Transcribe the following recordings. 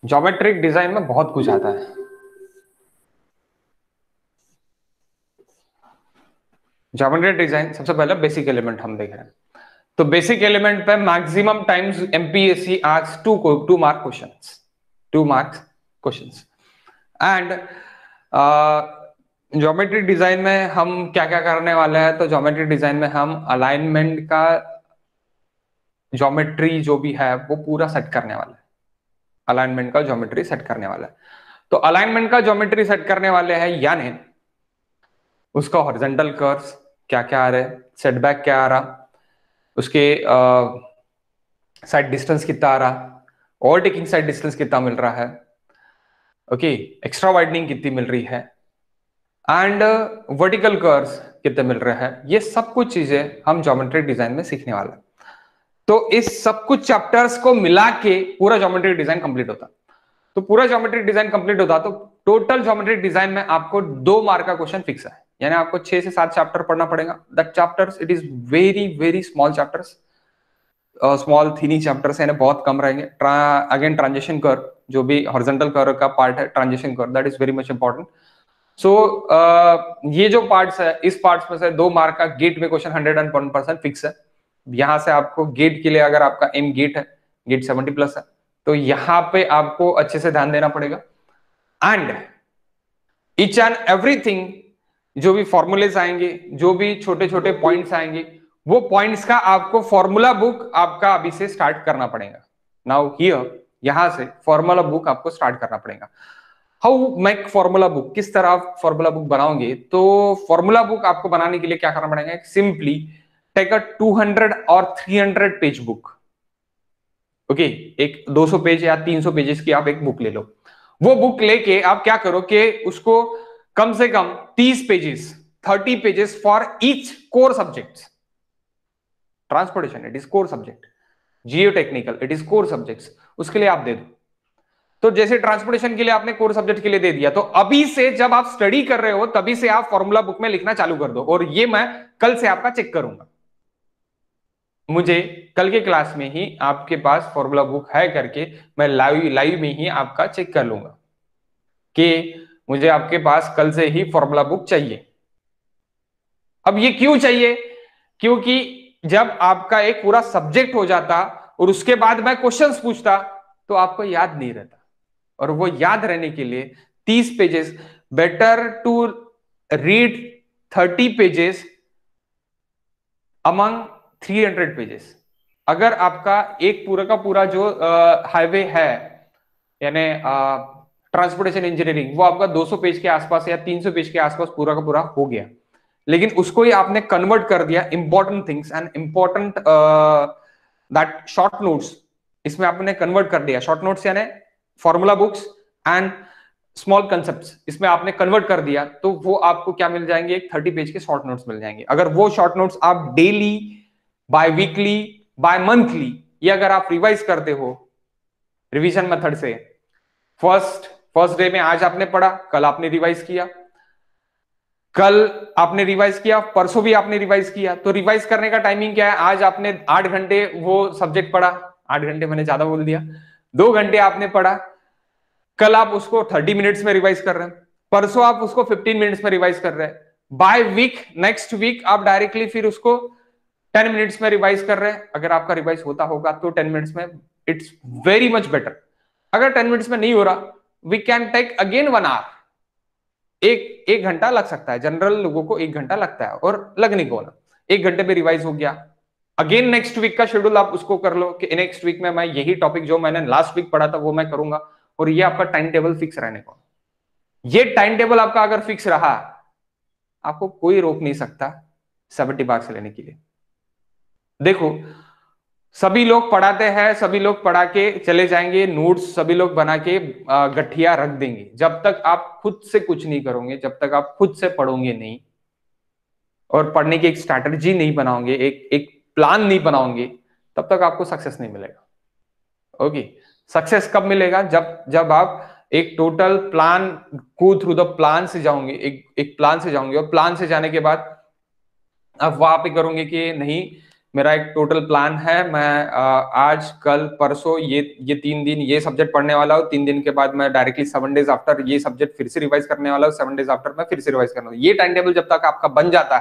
Geometric design में बहुत कुछ आता है। ज्योमेट्रिक डिजाइन सबसे पहले बेसिक एलिमेंट हम देख रहे हैं। तो बेसिक एलिमेंट पे maximum times MPSC asks two mark questions, 2 marks questions. And geometric design में हम क्या क्या करने वाले हैं? तो ज्योमेट्रिक डिजाइन में हम अलाइनमेंट का ज्योमेट्री जो भी है वो पूरा सेट करने वाला है। अलाइनमेंट का ज्योमेट्री सेट करने वाला है। तो अलाइनमेंट का ज्योमेट्री सेट करने वाले हैं, यानी उसका हॉरिजॉन्टल कर्व्स क्या क्या आ रहे हैं, सेटबैक क्या आ रहा, उसके साइड डिस्टेंस कितना आ रहा, ओवरटेकिंग साइड डिस्टेंस कितना मिल रहा है, ओके, एक्स्ट्रा वाइडनिंग कितनी मिल रही है, एंड वर्टिकल कर्व्स कितने मिल रहे हैं। ये सब कुछ चीजें हम ज्योमेट्रिक डिजाइन में सीखने वाले हैं। तो इस सब कुछ चैप्टर्स को मिला के पूरा ज्योमेट्रिक डिजाइन कंप्लीट होता। तो पूरा ज्योमेट्रिक डिजाइन कंप्लीट होता तो टोटल ज्योमेट्रिक डिजाइन में आपको 2 मार्क का क्वेश्चन फिक्स है, यानी आपको 6 से 7 चैप्टर पढ़ना पड़ेगा। That chapters it is very very small chapters, small tiny chapters, यानी बहुत कम रहेंगे। अगेन ट्रांजिशन कर्व, जो भी हॉरिजॉन्टल कर्व का पार्ट है, transition curve, that is very much important. So ये जो पार्ट्स है, इस पार्ट्स में से 2 मार्क का गेट में क्वेश्चन 101% फिक्स है। यहां से आपको गेट के लिए, अगर आपका एम गेट है, गेट 70+ है, तो यहां पे आपको अच्छे से ध्यान देना पड़ेगा। एंड ईच एंड एवरीथिंग, जो भी फॉर्मूलेस आएंगे, जो भी छोटे छोटे पॉइंट्स आएंगे, वो पॉइंट्स का आपको फॉर्मूला बुक आपका अभी से स्टार्ट करना पड़ेगा। नाउ हियर, यहां से फॉर्मूला बुक आपको स्टार्ट करना पड़ेगा। हाउ मेक फॉर्मूला बुक, किस तरह आप फॉर्मूला बुक बनाओगे? तो फॉर्मूला बुक आपको बनाने के लिए क्या करना पड़ेगा? सिंपली टेक अ 200 और 300 पेज बुक। ओके, एक 200 पेज या 300 पेजेस की आप एक बुक ले लो। वो बुक लेके आप क्या करो कि उसको कम से कम 30 pages, 30 pages for each core subject. Transportation it is core subject, Jio technical it is core subjects, उसके लिए आप दे दो। तो जैसे ट्रांसपोर्टेशन के लिए आपने कोर सब्जेक्ट के लिए दे दिया, तो अभी से जब आप स्टडी कर रहे हो तभी से आप फॉर्मूला बुक में लिखना चालू कर दो, और ये मैं कल से आपका चेक करूंगा। मुझे कल के क्लास में ही आपके पास फॉर्मूला बुक है करके मैं लाइव में ही आपका चेक कर लूंगा कि मुझे आपके पास कल से ही फॉर्मूला बुक चाहिए। अब ये क्यों चाहिए? क्योंकि जब आपका एक पूरा सब्जेक्ट हो जाता और उसके बाद मैं क्वेश्चंस पूछता तो आपको याद नहीं रहता, और वो याद रहने के लिए 30 pages, better to read 30 pages among 300 pages. अगर आपका एक पूरा का पूरा जो हाईवे है, यानी ट्रांसपोर्टेशन इंजीनियरिंग, वो आपका 200 पेज के आसपास या 300 पेज के आसपास पूरा का पूरा हो गया, लेकिन उसको ही आपने कन्वर्ट कर दिया important things and important that short notes, इसमें आपने कन्वर्ट कर दिया। शॉर्ट नोट्स यानी formula books and small concepts, इसमें आपने कन्वर्ट कर दिया, तो वो आपको क्या मिल जाएंगे? एक 30 पेज के शॉर्ट नोट्स मिल जाएंगे। अगर वो शॉर्ट नोट्स आप daily, by weekly, by monthly, ये अगर आप रिवाइज करते हो रिवीजन मेथड से, फर्स्ट डे में आज आपने पढ़ा, कल आपने रिवाइज किया, कल आपने रिवाइज किया, परसों भी आपने रिवाइज किया, तो रिवाइज करने का टाइमिंग क्या है? आज आपने 8 घंटे वो सब्जेक्ट पढ़ा, 8 घंटे मैंने ज्यादा बोल दिया, 2 घंटे आपने पढ़ा, कल आप उसको 30 मिनट्स में रिवाइज कर रहे हैं, परसों आप उसको 15 मिनट्स में रिवाइज कर रहे हैं, बाय वीक, नेक्स्ट वीक आप डायरेक्टली फिर उसको 10 मिनट्स में रिवाइज कर रहे हैं। अगर आपका रिवाइज होता होगा तो 10 मिनट्स में, इट्स वेरी मच बेटर। अगर 10 मिनट्स में नहीं हो रहा, we can take again 1 hour, एक घंटा लग सकता है, जनरल लोगों को 1 घंटा लगता है, और लगने को ना 1 घंटे में रिवाइज हो गया। अगेन नेक्स्ट वीक का शेड्यूल आप उसको कर लो कि नेक्स्ट वीक में मैं यही टॉपिक जो मैंने लास्ट वीक पढ़ा था वो मैं करूंगा, और ये आपका टाइम टेबल फिक्स रहने को। ये टाइम टेबल आपका अगर फिक्स रहा, आपको कोई रोक नहीं सकता 70 मार्क्स लेने के लिए। देखो, सभी लोग पढ़ाते हैं, सभी लोग पढ़ा के चले जाएंगे, नोट्स सभी लोग बना के गठिया रख देंगे। जब तक आप खुद से कुछ नहीं करोगे, जब तक आप खुद से पढ़ोगे नहीं और पढ़ने की एक स्ट्रैटेजी नहीं बनाओगे, एक प्लान नहीं बनाओगे, तब तक आपको सक्सेस नहीं मिलेगा। ओके, सक्सेस कब मिलेगा? जब आप एक टोटल प्लान को थ्रू द प्लान से जाओगे, एक प्लान से जाओगे, और प्लान से जाने के बाद आप वहां पे करोगे कि नहीं, मेरा एक टोटल प्लान है, मैं आज कल परसों ये 3 दिन ये सब्जेक्ट पढ़ने वाला हूँ, 3 दिन के बाद मैं डायरेक्टली 7 डेज आफ्टर ये सब्जेक्ट फिर से रिवाइज करने वाला हूँ, 7 डेज आफ्टर मैं फिर से रिवाइज करने वाला हूँ। ये टाइम टेबल जब तक आपका बन जाता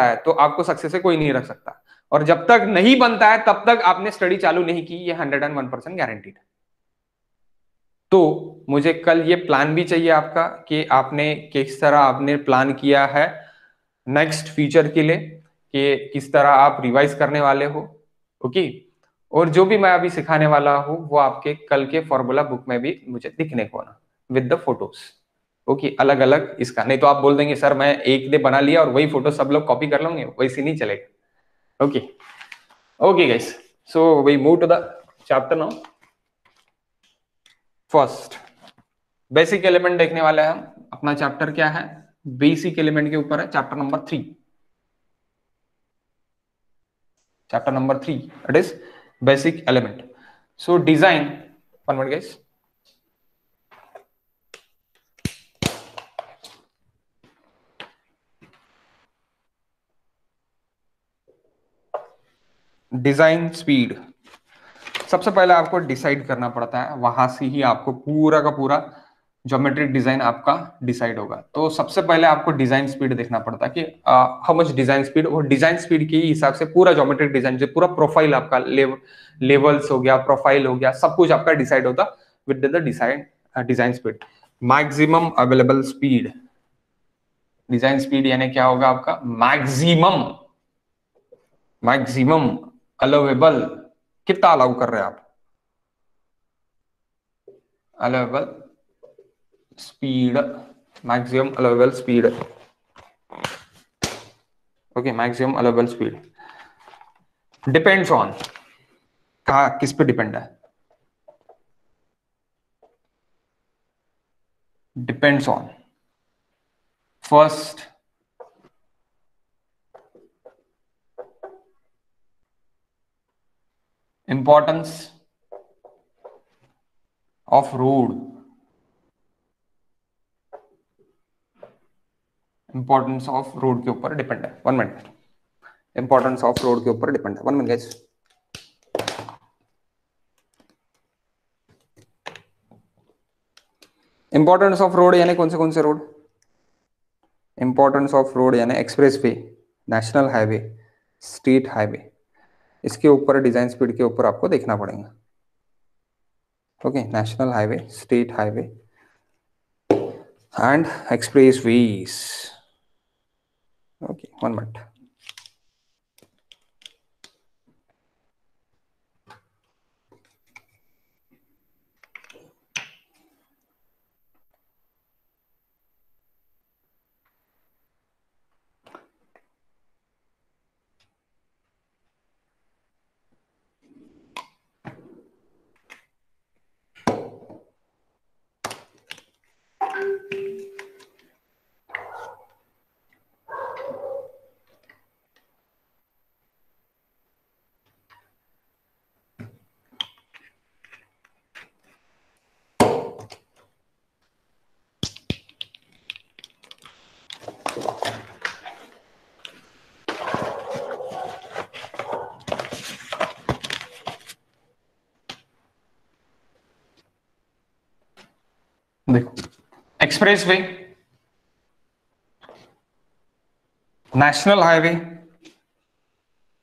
है तो आपको सक्सेस से कोई नहीं रख सकता, और जब तक नहीं बनता है तब तक आपने स्टडी चालू नहीं की, ये 101% गारंटीड। तो मुझे कल ये प्लान भी चाहिए आपका कि आपने किस तरह आपने प्लान किया है नेक्स्ट फ्यूचर के लिए, कि किस तरह आप रिवाइज करने वाले हो। ओके, और जो भी मैं अभी सिखाने वाला हूं वो आपके कल के फॉर्मूला बुक में भी मुझे दिखने को ना, विद द फोटोज। ओके, अलग अलग इसका, नहीं तो आप बोल देंगे सर मैं एक डे बना लिया और वही फोटो सब लोग कॉपी कर लेंगे, वैसे नहीं चलेगा। Okay okay guys, so we move to the chapter now. First basic element देखने वाले हैं हम। अपना चैप्टर क्या है, बेसिक एलिमेंट के ऊपर है, chapter number 3। Chapter number 3 it is basic element. So design, 1 minute guys. Design speed, सबसे पहले आपको डिसाइड करना पड़ता है, वहां से ही आपको पूरा का पूरा ज्योमेट्रिक डिजाइन आपका डिसाइड होगा। तो सबसे पहले आपको डिजाइन स्पीड देखना पड़ता है कि हाउ मच डिजाइन स्पीड, और डिजाइन स्पीड के हिसाब से पूरा ज्योमेट्रिक डिजाइन, जो पूरा प्रोफाइल आपका लेवल्स हो गया, प्रोफाइल हो गया, सब कुछ आपका डिसाइड होता with the design speed. Maximum available speed, design speed यानी क्या होगा आपका, मैक्सिमम अलाउेबल, कितना अलाउ कर रहे हैं आप, allowable speed, maximum allowable speed. Okay, maximum allowable speed depends on, कहा किस पे डिपेंड है, depends on first importance of road, importance of road के ऊपर डिपेंड है। 1 मिनट, इंपॉर्टेंस ऑफ रोड के ऊपर डिपेंड है। 1 minute guys. Importance of road यानी कौन से रोड, इंपॉर्टेंस ऑफ रोड यानी expressway, national highway, state highway, इसके ऊपर डिजाइन स्पीड के ऊपर आपको देखना पड़ेगा। Okay, national highway, state highway and expressways. Okay, 1 minute. देखो, expressway, national highway,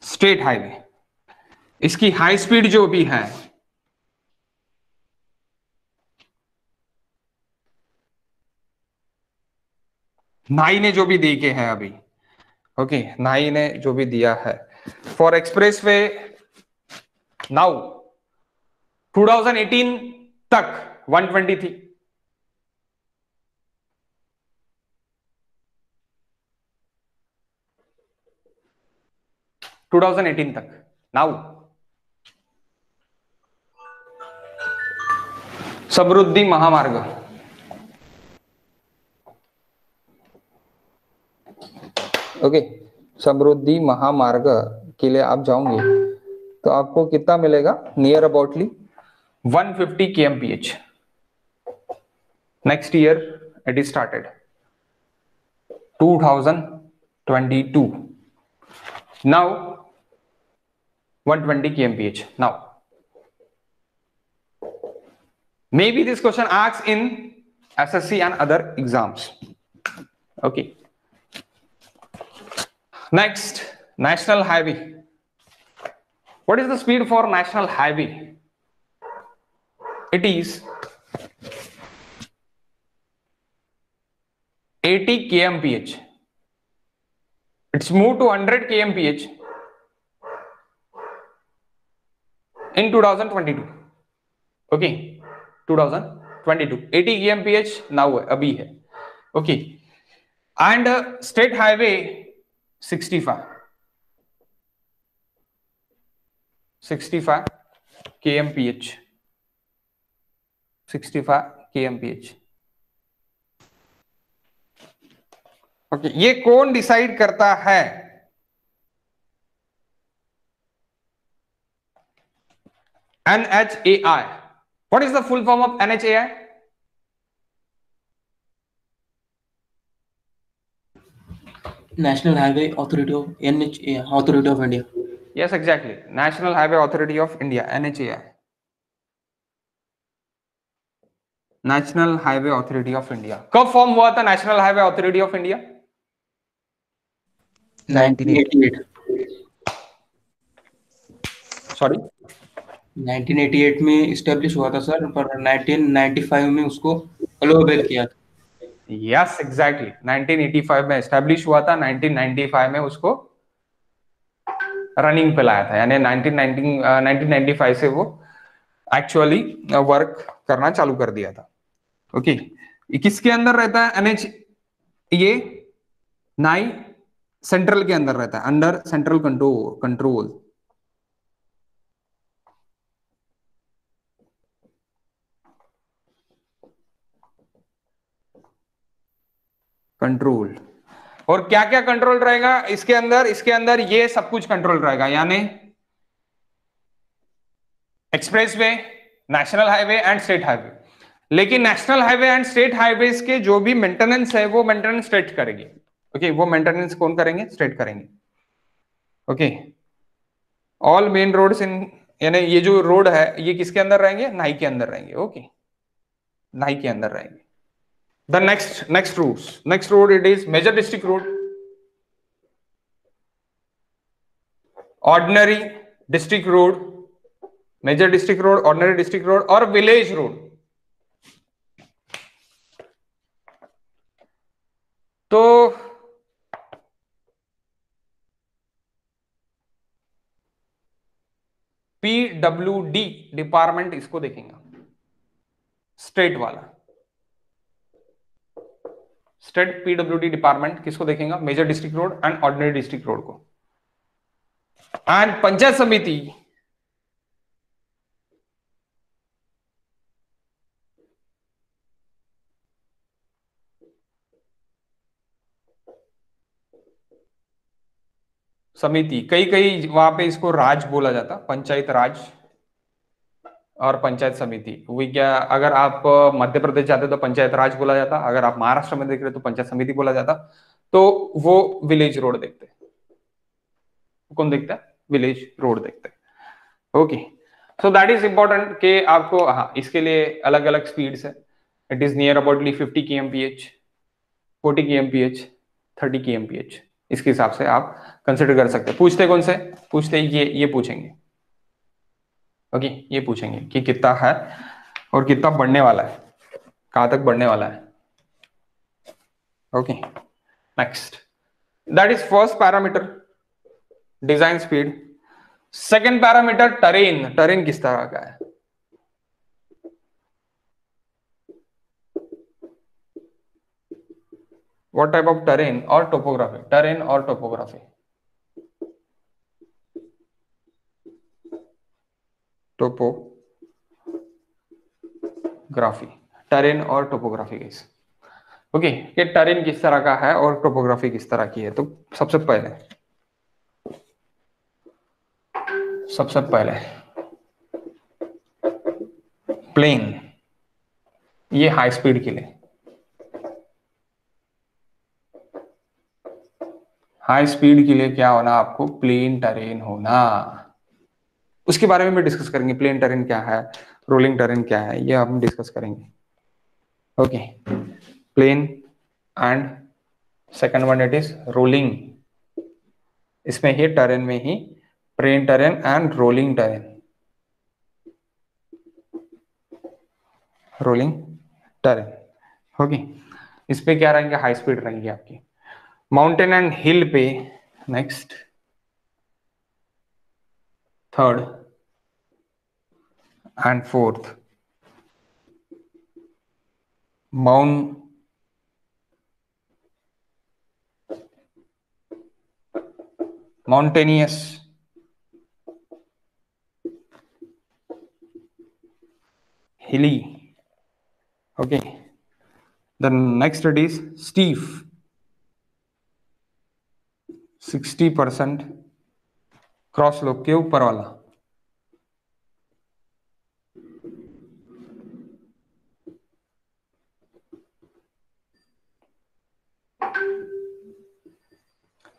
state highway, इसकी हाई स्पीड जो भी है, नाई ने जो भी दी के है अभी, ओके, नाई ने जो भी दिया है फॉर एक्सप्रेसवे नाउ 2018 तक 120 थी, 2018 तक। नाउ समृद्धि महामार्ग, ओके, समृद्धि महामार्ग के लिए आप जाओगे तो आपको कितना मिलेगा, near aboutly 150 kmph। Next year it is started 2022। Now 120 kmph. Now maybe this question asks in SSC and other exams. Okay. Next, national highway. What is the speed for national highway? It is 80 kmph. It's moved to 100 kmph in 2022. Okay, 2022 80 kmph now अभी है. Okay, and state highway 65 kmph 65 kmph. Okay, ये कौन decide करता है? NHAI. What is the full form of NHAI? National Highway Authority of NHAI, Authority of India. Yes, exactly. National Highway Authority of India, NHAI. National Highway Authority of India. कब form हुआ था national highway authority of India? 1988. Sorry, 1988 में establish हुआ था sir, पर 1995 में उसको अलोबेल किया था. यस एग्जैक्टली, 1985 में एस्टेब्लिश हुआ था, 1995 में उसको रनिंग पे लाया था, यानी 1995 से वो एक्चुअली वर्क करना चालू कर दिया था. ओके, किसके अंदर रहता है एनएच? ये नाई सेंट्रल के अंदर रहता है, अंडर सेंट्रल कंट्रोल. कंट्रोल. और क्या क्या कंट्रोल रहेगा इसके अंदर? इसके अंदर ये सब कुछ कंट्रोल रहेगा, यानी expressway, national highway and state highway. लेकिन national highway and state highways के जो भी मेंटेनेंस है वो मेंटेनेंस स्टेट करेंगे. ओके, वो मेंटेनेंस कौन करेंगे? स्टेट करेंगे. Okay, all main roads in, यानी ये जो रोड है ये किसके अंदर रहेंगे? नाई के अंदर रहेंगे. ओके, नाई के अंदर रहेंगे. The next road it is major district road, ordinary district road, major district road, ordinary district road और village road. तो PWD डिपार्टमेंट इसको देखेंगे, स्टेट वाला. स्टेट PWD डिपार्टमेंट किसको देखेगा? Major district road and ordinary district road को. And panchayat samiti कई वहां पे इसको राज बोला जाता, पंचायत राज और पंचायत समिति. वही क्या, अगर आप मध्य प्रदेश जाते तो पंचायत राज बोला जाता, अगर आप महाराष्ट्र में देख रहे तो पंचायत समिति बोला जाता. तो वो विलेज रोड देखते. कौन देखता है? विलेज रोड देखते. Okay, so that is important कि आपको, हाँ, इसके लिए अलग अलग स्पीड्स है. It is near aboutly 50 kmph, 40 kmph, 30 kmph. इसके हिसाब से आप कंसिडर कर सकते हैं. पूछते कौन से? पूछते ये पूछेंगे. ओके, ये पूछेंगे कि कितना है और कितना बढ़ने वाला है, कहां तक बढ़ने वाला है. Okay, next, that is first parameter, design speed. Second parameter train. Train किस तरह का है? व्हाट टाइप ऑफ टरेन और टोपोग्राफी? टरेन और टोपोग्राफी. टोपोग्राफी, टरेन और टोपोग्राफी गाइस. ओके, ये टरेन किस तरह का है और टोपोग्राफी किस तरह की है. तो सबसे पहले प्लेन, ये हाई स्पीड के लिए. हाई स्पीड के लिए क्या होना, आपको प्लेन टेरेन होना। उसके बारे में भी डिस्कस करेंगे, प्लेन टेरेन क्या है, रोलिंग टेरेन क्या है, ये हम डिस्कस करेंगे। Okay, plain and second one it is rolling. इसमें ही टेरेन में ही plain terrain and rolling terrain, rolling terrain. Okay, इस पे क्या रहेंगे, हाई स्पीड रहेंगी आपकी। माउंटेन एंड हिल पे next, third and fourth, mountainous, hilly. Okay, the next it is steep, 60% cross slope के ऊपर वाला।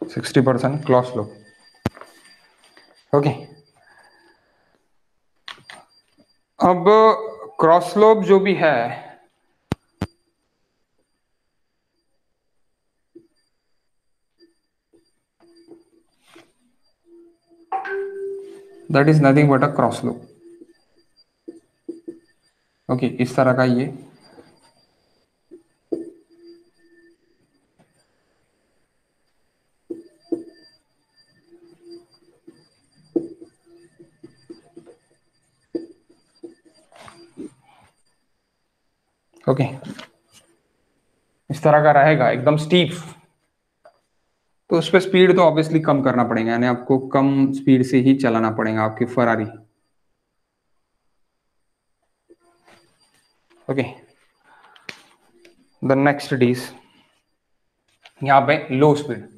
Sixty percent cross slope. Okay, अब क्रॉस स्लोप जो भी है, that is nothing but a cross slope. Okay, इस तरह का ये ओके, इस तरह का रहेगा एकदम स्टीप। तो उस पर स्पीड तो ऑब्वियसली कम करना पड़ेगा, यानी आपको कम स्पीड से ही चलाना पड़ेगा आपकी Ferrari. Okay, the next is यहां पे लो स्पीड।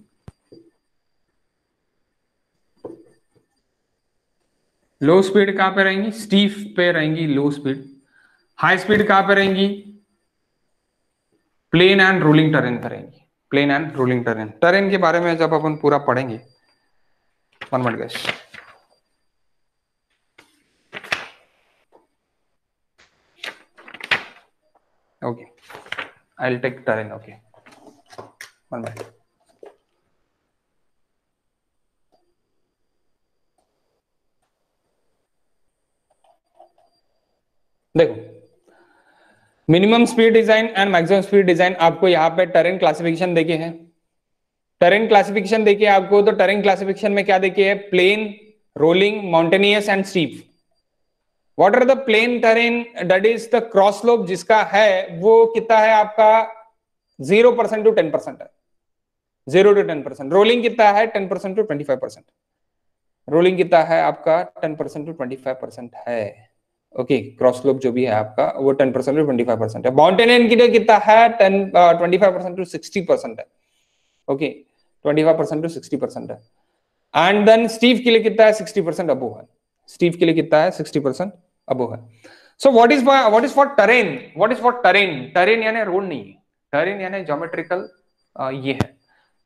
लो स्पीड कहां पे रहेंगी, स्टीप पे रहेंगी लो स्पीड। हाई स्पीड कहां पे रहेंगी, प्लेन एंड रोलिंग टेरेन पे रहेंगी। Plain and rolling terrain, terrain के बारे में जब अपन पूरा पढ़ेंगे, 1 minute guys. Okay, I will take terrain. Okay, 1 minute. देखो, minimum speed design and maximum speed design आपको यहाँ पे टेरेन क्लासिफिकेशन देखे हैं। टेरेन क्लासिफिकेशन देखिए आपको, तो टेरेन क्लासिफिकेशन में क्या देखिए है, plain, rolling, mountainous and steep. What are the plain terrain, that is the cross slope जिसका है वो कितना है आपका, 0% टू 10% है, 0 to 10%। रोलिंग कितना है, 10% टू 25%। रोलिंग कितना है आपका, 10% टू 25% है। ओके, क्रॉस स्लोप जो भी है आपका वो 10% टू 25% है। माउंटेन के लिए कितना है, 25% टू 60% है। ओके, 25% टू 60% है। एंड देन स्टीव के लिए कितना है, 60% अबो है। स्टीव के लिए कितना है, 60% अबो है। सो what is for terrain, what is for terrain, terrain यानी रोड नहीं है, टेरेन यानी ज्योमेट्रिकल ये है।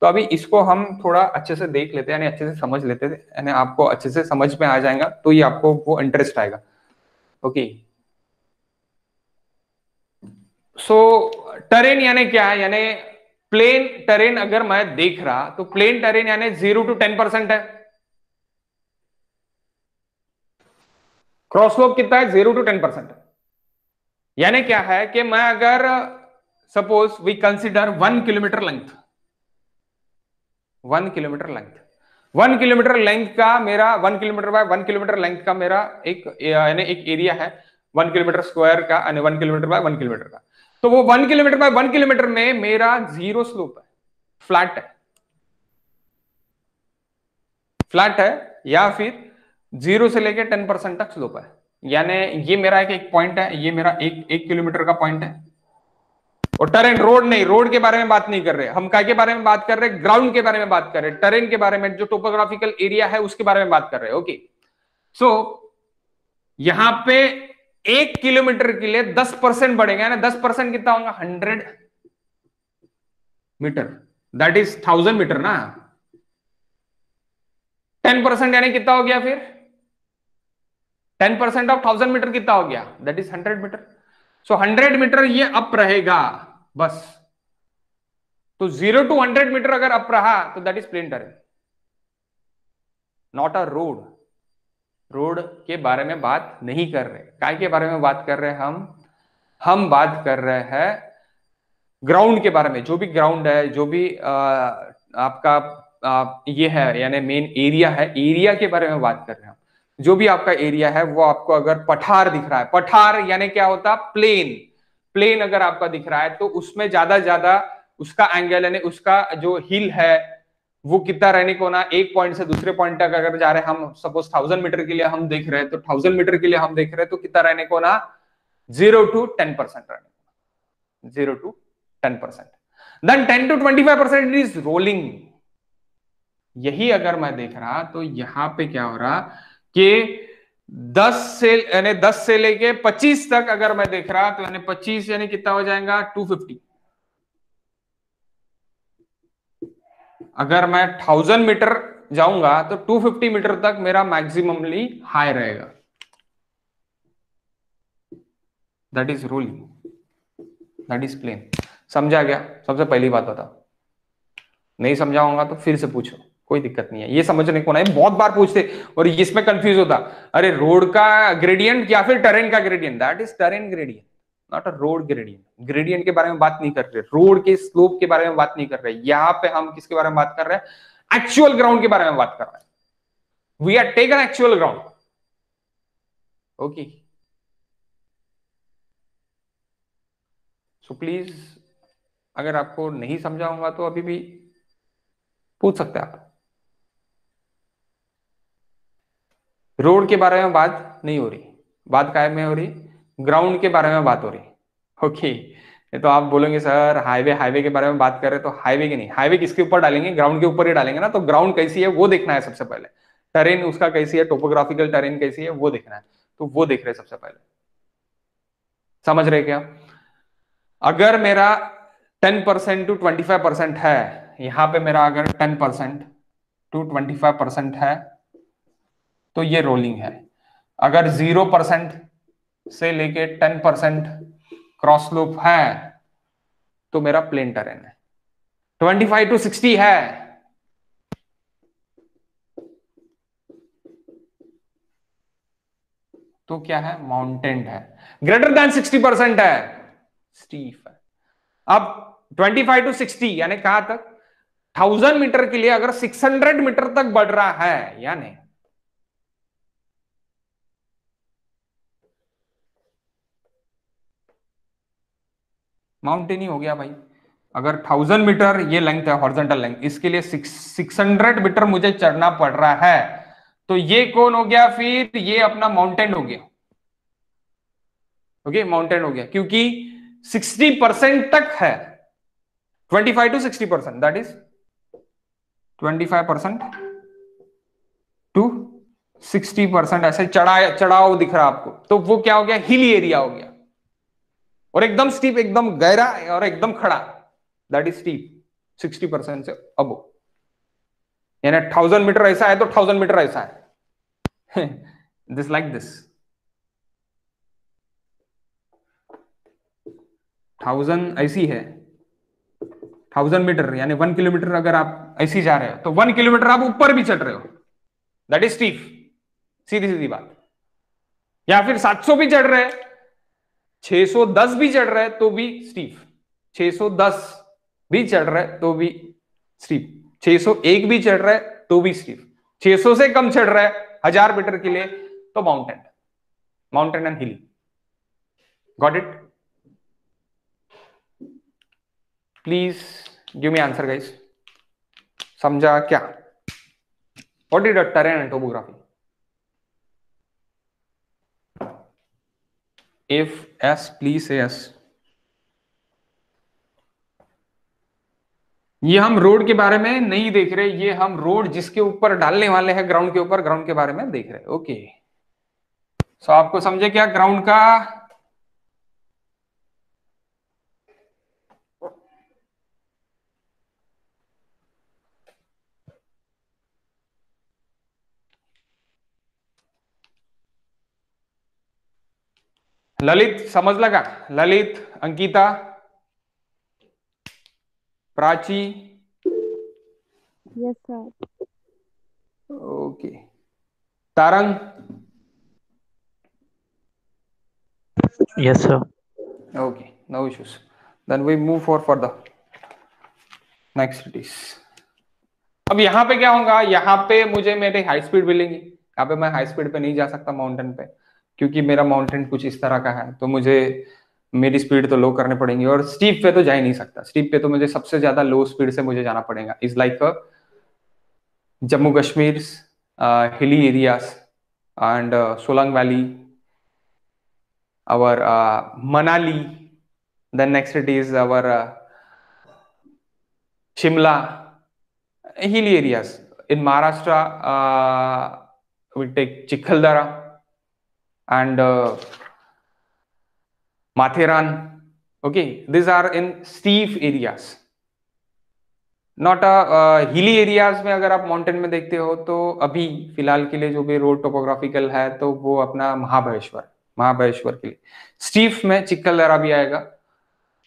तो अभी इसको हम थोड़ा अच्छे से देख लेते हैं, यानी अच्छे से समझ लेते हैं, यानी आपको अच्छे से समझ में आ जाएगा तो ये आपको वो इंटरेस्ट आएगा। ओके, सो टेरेन यानी क्या है, यानी प्लेन टेरेन अगर मैं देख रहा तो प्लेन टेरेन यानी 0 to 10% है। क्रॉस स्लोप कितना है, 0 to 10% है। यानी क्या है कि मैं अगर suppose we consider 1 kilometre length, 1 kilometre length, 1 kilometre length का मेरा, 1 किलोमीटर बाय 1 किलोमीटर लेंथ का मेरा एक यानी एक एरिया है 1 किलोमीटर स्क्वायर का, यानी 1 किलोमीटर बाय 1 किलोमीटर का। तो वो 1 किलोमीटर बाय 1 किलोमीटर में मेरा जीरो स्लोप है, फ्लैट है, फ्लैट है, या फिर 0 से लेके 10% तक स्लोप है। यानी ये मेरा एक पॉइंट है, ये मेरा एक किलोमीटर का पॉइंट है। और टेरेन, रोड नहीं, रोड के बारे में बात नहीं कर रहे हम, काय के बारे में बात कर रहे हैं, ग्राउंड के बारे में बात कर रहे हैं, टेरेन के बारे में, जो टोपोग्राफिकल एरिया है उसके बारे में बात कर रहे हैं। ओके, सो यहां पे 1 किलोमीटर के लिए 10% बढ़ेगा, ना 10% कितना होगा, 100 मीटर, दैट इज 1000 मीटर ना। 10% यानी कितना हो गया फिर? 10% ऑफ 1000 मीटर कितना हो गया? That is 100 metre. So 100 metre ये अप रहेगा बस। तो 0 to 100 मीटर अगर अप रहा तो that is plain terrain, not a road. Road के बारे में बात नहीं कर रहे। काय के बारे में बात कर रहे हैं हम बात कर रहे हैं ग्राउंड के बारे में। जो भी ग्राउंड है, जो भी आपका ये है यानी मेन एरिया है, एरिया के बारे में बात कर रहे हैं। जो भी आपका एरिया है वो आपको अगर पठार दिख रहा है, पठार यानी क्या होता? प्लेन। प्लेन अगर आपका दिख रहा है तो उसमें ज्यादा ज्यादा उसका एंगल यानी उसका जो हिल है वो कितना रहने को ना, एक पॉइंट से दूसरे पॉइंट तक अगर जा रहे हैं हम, सपोज 1000 मीटर के लिए हम देख रहे हैं, तो 1000 मीटर के लिए हम देख रहे हैं तो कितना रहने को ना, 0 to 10% रहने को, 0 to 10%। Then 10 to 25% is rolling. यही अगर मैं देख रहा तो यहां पे क्या हो रहा कि 10 से लेके 25 तक अगर मैं देख रहा तो यानी 25 यानी कितना हो जाएगा? 250। अगर मैं 1000 मीटर जाऊंगा तो 250 मीटर तक मेरा मैक्सिममली हाई रहेगा। That is rolling, that is plain. समझा गया? सबसे पहली बात बताओ। नहीं समझाऊंगा तो फिर से पूछो, कोई दिक्कत नहीं है। ये समझने को नहीं, बहुत बार पूछते और इसमें कंफ्यूज होता, अरे रोड का ग्रेडियंट या फिर टेरेन का gradient. That is terrain gradient, not a road gradient. Gradient के बारे में बात नहीं कर रहे, रोड के स्लोप के बारे में बात नहीं कर रहे। यहां पे हम किसके बारे में बात कर रहे हैं? एक्चुअल ग्राउंड के बारे में बात कर रहे हैं। We are taken actual ground. Okay, so please अगर आपको नहीं समझाऊंगा तो अभी भी पूछ सकते हैं आप। रोड के बारे में बात नहीं हो रही, बात काय में हो रही? ग्राउंड के बारे में बात हो रही। ओके, ये तो आप बोलेंगे सर हाईवे, हाईवे के बारे में बात कर रहे, तो हाईवे की नहीं, हाईवे किसके ऊपर डालेंगे? ग्राउंड के ऊपर ही डालेंगे ना। तो ग्राउंड कैसी है वो देखना है सबसे पहले, टेरेन उसका कैसी है, टोपोग्राफिकल टेरेन कैसी है वो देखना है। तो वो देख रहे सबसे पहले। समझ रहे क्या? अगर मेरा 10% to 25% है, यहां पे मेरा अगर 10% to 25% है तो ये रोलिंग है। अगर 0% से लेके 10% क्रॉस स्लोप है तो मेरा प्लेन टेरेन है। 25 to 60 है तो क्या है? माउंटेन है। ग्रेटर देन 60% है, स्टीफ है। अब 25 to 60 यानी कहां तक? 1000 मीटर के लिए अगर 600 मीटर तक बढ़ रहा है यानी माउंटेन ही हो गया भाई। अगर 1000 मीटर ये लेंथ है, हॉरिजॉन्टल लेंथ, इसके लिए 600 मीटर मुझे चढ़ना पड़ रहा है, तो ये कौन हो गया फिर? ये अपना माउंटेन हो गया। ओके, माउंटेन हो गया क्योंकि 60% तक है। 25 to 60%, दैट इज 25% टू 60%। ऐसे चढ़ाव दिख रहा आपको, तो वो क्या हो गया? हिली एरिया हो गया। और एकदम स्टीप, एकदम गहरा और एकदम खड़ा, दैट इज स्टीप। 60% से अब यानी 1000 मीटर ऐसा है तो 1000 मीटर ऐसा है। दिस लाइक दिस 1000 ऐसी है, 1000 मीटर यानी 1 किलोमीटर अगर आप ऐसी जा रहे हो तो 1 किलोमीटर आप ऊपर भी चढ़ रहे हो, दैट इज स्टीफ। सीधी सीधी बात। या फिर 700 भी चढ़ रहे हैं, 610 भी चढ़ रहे हैं तो भी स्टीफ। 610 भी चढ़ रहे हैं तो भी स्टीफ। 601 भी चढ़ रहा है तो भी स्टीफ। 600 से कम चढ़ रहा है 1000 मीटर के लिए तो mountain, mountain and hill. Got it? Please give me answer guys. समझा क्या? What is terrain and topography? If S please से एस। ये हम रोड के बारे में नहीं देख रहे, ये हम रोड जिसके ऊपर डालने वाले हैं ग्राउंड के ऊपर, ग्राउंड के बारे में देख रहे। ओके, सो आपको समझे क्या ग्राउंड का? ललित समझ लगा? Lalit, Ankita, Prachi, yes sir. Okay, Tarang, Yes, sir. okay, no issues. Then we move for the next it is. अब यहाँ पे क्या होगा, यहाँ पे मुझे मेरे हाई स्पीड मिलेंगी। यहाँ पे मैं हाई स्पीड पे नहीं जा सकता माउंटेन पे, क्योंकि मेरा माउंटेन कुछ इस तरह का है, तो मुझे मेरी स्पीड तो लो करनी पड़ेंगी, और स्टीप पे तो जा ही नहीं सकता। स्टीप पे तो मुझे सबसे ज्यादा लो स्पीड से मुझे जाना पड़ेगा। Is like Jammu Kashmir, hilly areas and Solang valley, our Manali, then next it is our Shimla, hilly areas. In Maharashtra, we take Chikaldara and Matheran. Okay, these are in steep areas. Not hilly areas में अगर आप mountain में देखते हो तो अभी फिलहाल के लिए जो भी रोड टोपोग्राफिकल है तो वो अपना महाबलेश्वर के लिए। स्टीफ में चिक्कलदरा भी आएगा,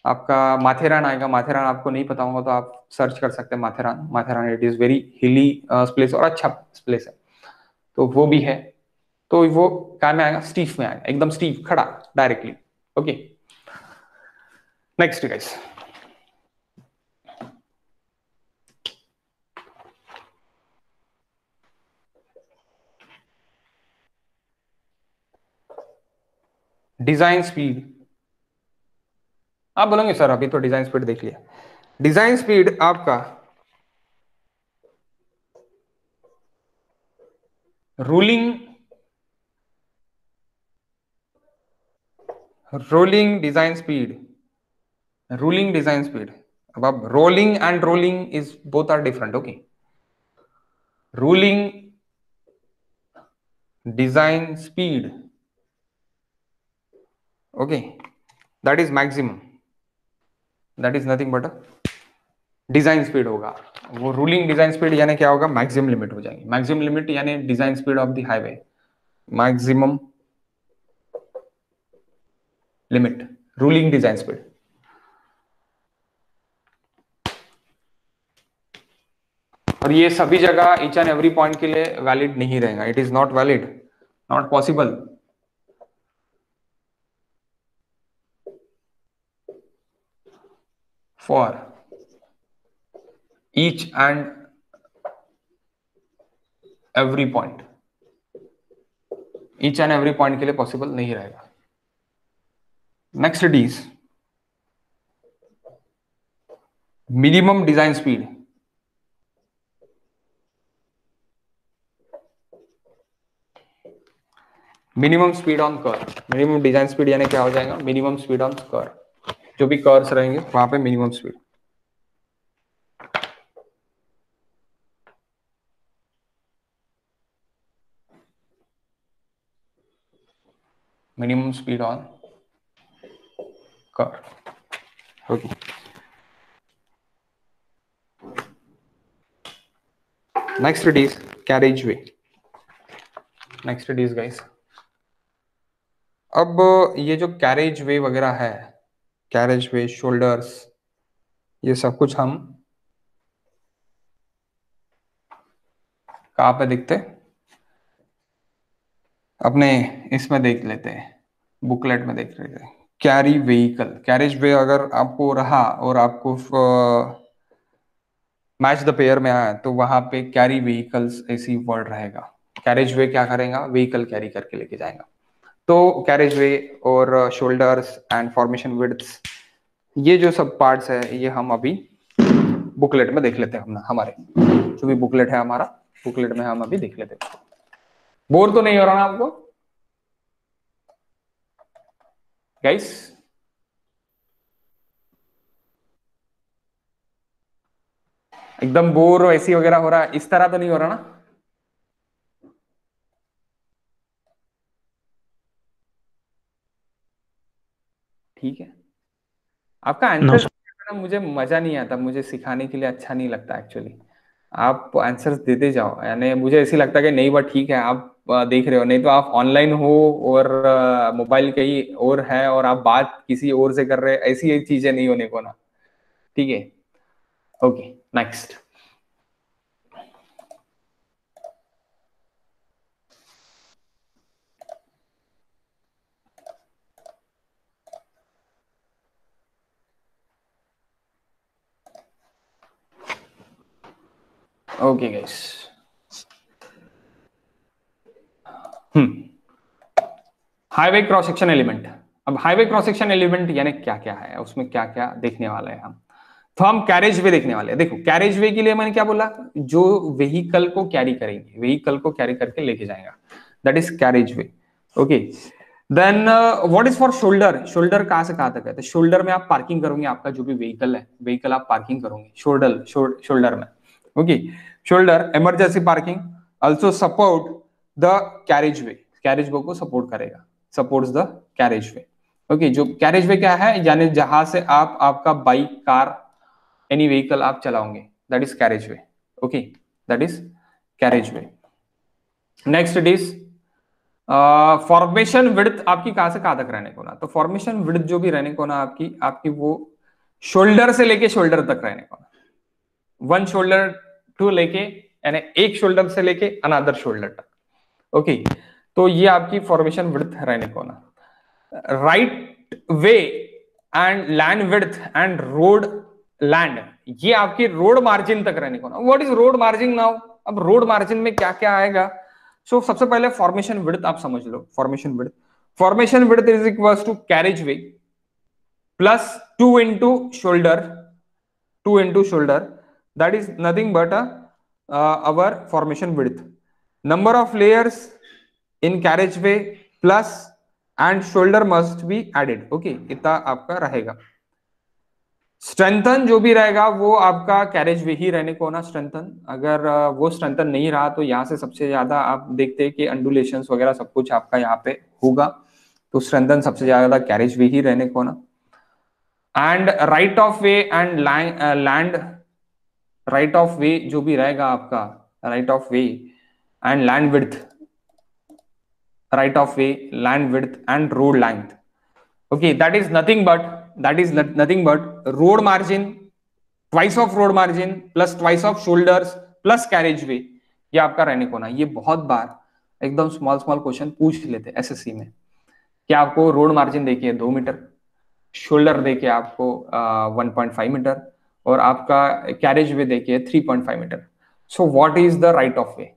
आपका माथेरान आएगा। माथेरान आपको नहीं पता होगा तो आप सर्च कर सकते हैं माथेरान इट इज वेरी हिली प्लेस और अच्छा प्लेस है, तो वो भी है। तो वो क्या में आएगा, स्टीफ में आएगा, एकदम स्टीफ खड़ा directly. Okay, next guys, design speed. आप बोलेंगे सर अभी तो डिजाइन स्पीड देख लिया। डिजाइन स्पीड आपका रोलिंग डिजाइन स्पीड। अब आप rolling and rolling is both are different. Okay, rolling design speed, okay, that is maximum, that is nothing but design speed होगा। वो रूलिंग डिजाइन स्पीड यानी क्या होगा, मैक्सिमम लिमिट हो जाएगी। मैक्सिमम लिमिट यानी design speed of the highway, maximum limit, ruling design speed. और ये सभी जगह ईच एंड एवरी पॉइंट के लिए वैलिड नहीं रहेगा। It is not valid, not possible. For each and every point, each and every point के लिए पॉसिबल नहीं रहेगा। Next it is minimum design speed. Minimum speed on curve, minimum design speed यानी क्या हो जाएगा, मिनिमम स्पीड ऑन कर्व। जो भी कर्व्स रहेंगे वहां पे minimum speed. Minimum speed on curve. Okay, next it is carriage way. Next it is guys, अब ये जो कैरेज वे वगैरह है, कैरेज वे, शोल्डर्स, ये सब कुछ हम कहाँ पे दिखते, अपने इसमें देख लेते हैं, बुकलेट में देख लेते हैं। कैरी व्हीकल, कैरेज वे अगर आपको रहा और आपको मैच द पेयर में आया तो वहां पे कैरी व्हीकल्स ऐसी वर्ड रहेगा। कैरेज वे क्या करेगा, व्हीकल कैरी करके लेके जाएगा। तो कैरेज वे और शोल्डर्स एंड फॉर्मेशन विड्थ्स, ये जो सब पार्ट्स है ये हम अभी बुकलेट में देख लेते हैं। हमारे जो भी बुकलेट है हमारा, बुकलेट में हम अभी देख लेते हैं। बोर तो नहीं हो रहा ना आपको गाइस? एकदम बोर ऐसी वगैरह हो रहा है इस तरह तो नहीं हो रहा ना? ठीक है, आपका No, आंसर sir. मुझे मजा नहीं आता, मुझे सिखाने के लिए अच्छा नहीं लगता एक्चुअली। आप आंसर्स देते जाओ, यानी मुझे ऐसी लगता है कि नहीं बात ठीक है, आप देख रहे हो, नहीं तो आप ऑनलाइन हो और मोबाइल कहीं और है और आप बात किसी और से कर रहे हैं, ऐसी चीजें नहीं होने को ना। ठीक है, okay next. Okay guys, highway cross section element. अब हाईवे क्रॉस सेक्शन एलिमेंट यानी क्या क्या है, उसमें क्या क्या देखने वाले हैं हम। तो हम कैरेज वे देखने वाले हैं। देखो कैरेज वे के लिए मैंने क्या बोला, जो व्हीकल को कैरी करेंगे, व्हीकल को कैरी करके लेके जाएगा, that is carriage way. Okay, then what is for shoulder. Shoulder कहां से कहां तक है, तो शोल्डर में आप पार्किंग करोगे, आपका जो भी व्हीकल है, व्हीकल आप पार्किंग करोगे शोल्डर, शोल्डर में। Okay, shoulder emergency parking also support the carriage way, carriage way को सपोर्ट करेगा, supports the carriage way. Okay, जो कैरेज वे क्या है, यानी जहां से आप आपका बाइक, कार, एनी व्हीकल आप चलाओगे, that is carriage way. Okay, that is carriage way. Next it is formation width, आपकी कहां से कहां तक रहने को ना, तो फॉर्मेशन विड्थ जो भी रहने को ना आपकी आपकी वो शोल्डर से लेके शोल्डर तक रहने को ना, वन शोल्डर टू लेके, यानी एक शोल्डर से लेके अनदर शोल्डर तक। ओके, तो ये आपकी फॉर्मेशन विड्थ रहने को ना। Right way and land width and road land, ये आपकी रोड मार्जिन तक रहने को ना। What is road margin now, अब रोड मार्जिन में क्या क्या आएगा। सो सबसे पहले फॉर्मेशन विड्थ आप समझ लो, formation width is equal to carriageway plus 2 into shoulder, 2 into shoulder, that is nothing but our formation width. Number of layers in carriageway plus and shoulder must be added. Okay, इतना आपका रहेगा। Strengthen जो भी रहेगा वो आपका carriage way ही रहने को ना, स्ट्रेंथन अगर वो स्ट्रेंथन नहीं रहा तो यहाँ से सबसे ज्यादा आप देखते हैं कि अंडुलेशंस वगैरह सब कुछ आपका यहाँ पे होगा, तो स्ट्रेंथन सबसे ज्यादा कैरेज वे ही रहने को ना। And right of way and land, right of वे जो भी रहेगा आपका, right of way and land width, right of way, land width and road length. Okay, that is nothing but, that is nothing but road margin, twice of road margin plus twice off shoulders plus carriage way, ये आपका रहने को ना। ये बहुत बार एकदम small small question पूछ लेते हैं एसएससी में, कि आपको रोड मार्जिन देखिए 2 मीटर, शोल्डर देखिए आपको 1.5 मीटर, और आपका कैरेज वे देखिए 3.5 metre. So what is the right of way.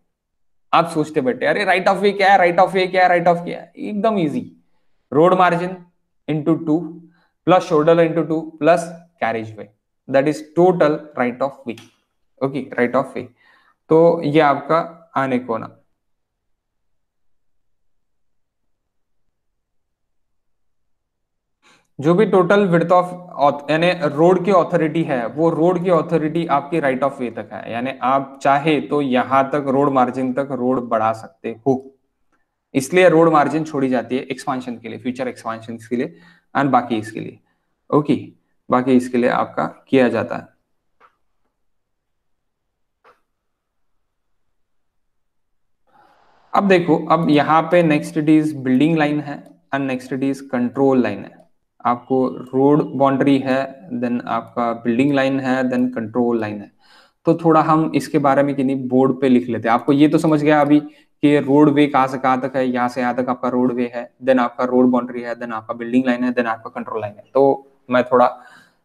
आप सोचते बैठे अरे राइट ऑफ वे क्या है, राइट ऑफ वे क्या है, राइट ऑफ क्या है, एकदम easy, road margin into 2 plus shoulder into 2 plus carriage way, that is total right of way. Okay, right of वे, तो ये आपका आने को ना। जो भी टोटल विड्थ ऑफ यानी रोड की ऑथोरिटी है, वो रोड की ऑथोरिटी आपकी राइट ऑफ वे तक है, यानी आप चाहे तो यहां तक रोड मार्जिन तक रोड बढ़ा सकते हो, इसलिए रोड मार्जिन छोड़ी जाती है एक्सपांशन के लिए, फ्यूचर एक्सपांशन के लिए, एंड बाकी इसके लिए। ओके, बाकी इसके लिए आपका किया जाता है। अब देखो, अब यहाँ पे next it is building line है and next it is control line है। आपको रोड बाउंड्री है, देन आपका बिल्डिंग लाइन है, देन कंट्रोल लाइन है। तो थोड़ा हम इसके बारे में किन्हीं बोर्ड पे लिख लेते हैं। आपको ये तो समझ गया अभी कि रोड वे कहाँ से कहाँ तक है, यहाँ से यहाँ तक आपका रोड वे है, देन आपका रोड बाउंड्री है, देन आपका बिल्डिंग लाइन है, देन आपका कंट्रोल लाइन है। तो मैं थोड़ा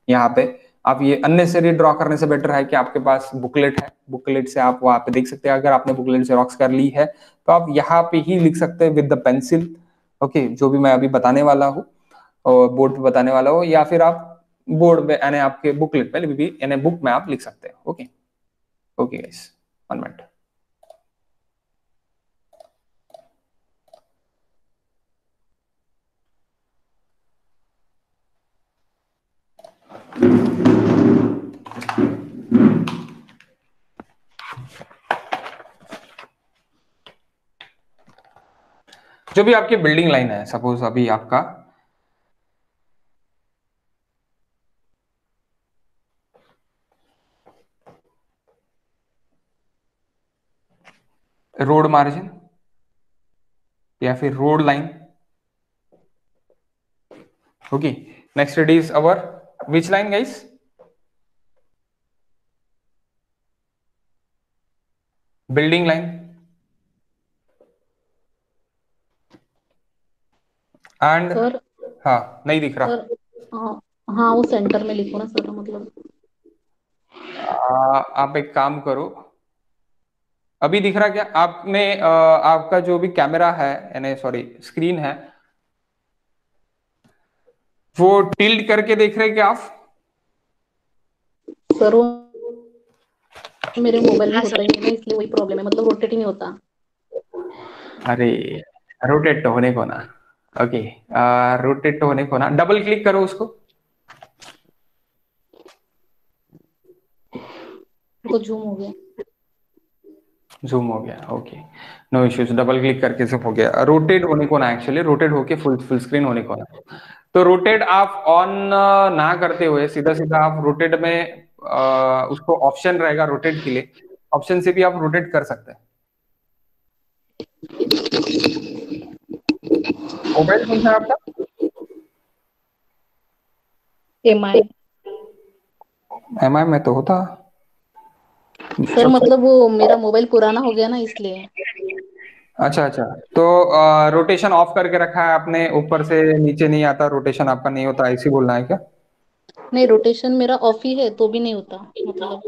यहाँ पे, आप ये अननेसेसरी ड्रॉ करने से बेटर है कि आपके पास बुकलेट है, बुकलेट से आप वहां पे देख सकते हैं। अगर आपने बुकलेट जेरॉक्स कर ली है तो आप यहाँ पे ही लिख सकते हैं विद द पेंसिल। ओके, जो भी मैं अभी बताने वाला हूँ और बोर्ड पे बताने वाला हूँ, या फिर आप बोर्ड पे यानी आपके बुकलेट पे भी यानी बुक में आप लिख सकते हैं। Okay, okay guys, 1 minute. जो भी आपकी बिल्डिंग लाइन है, सपोज अभी आपका रोड मार्जिन या फिर road line. Okay, next it is our which line guys? Building line. And sir हाँ, नहीं दिख रहा. सर हाँ हाँ, वो सेंटर में लिखो ना सर, मतलब. आप एक काम करो, अभी दिख रहा क्या आपने? आपका जो भी कैमरा है, यानी सॉरी स्क्रीन है, वो टिल्ट करके देख रहे क्या आप? सर वो मेरे मोबाइल में होता ही नहीं ना, इसलिए वही प्रॉब्लम है, मतलब रोटेट ही नहीं होता. अरे, रोटेट तो होने को ना. ओके, रोटेट तो होने को ना, डबल क्लिक करो उसको. वो जूम हो गया. जूम हो गया, okay, no issues. Double click करके सब हो गया. रोटेट होने को ना, एक्चुअली रोटेट होके फुल फुल स्क्रीन होने को ना. तो रोटेट आप ऑन ना करते हुए सीधा सीधा आप रोटेट में उसको ऑप्शन रहेगा रोटेट के लिए, ऑप्शन से भी आप रोटेट कर सकते हैं. मोबाइल कौन सा है आपका? MI. एमआई में तो होता सर सबसे. मतलब वो मेरा मोबाइल पुराना हो गया ना, इसलिए. अच्छा अच्छा, तो रोटेशन ऑफ करके रखा है आपने, ऊपर से नीचे नहीं आता, रोटेशन आपका नहीं होता, ऐसी बोलना है क्या? नहीं, रोटेशन मेरा ऑफ ही है तो भी नहीं होता, मतलब.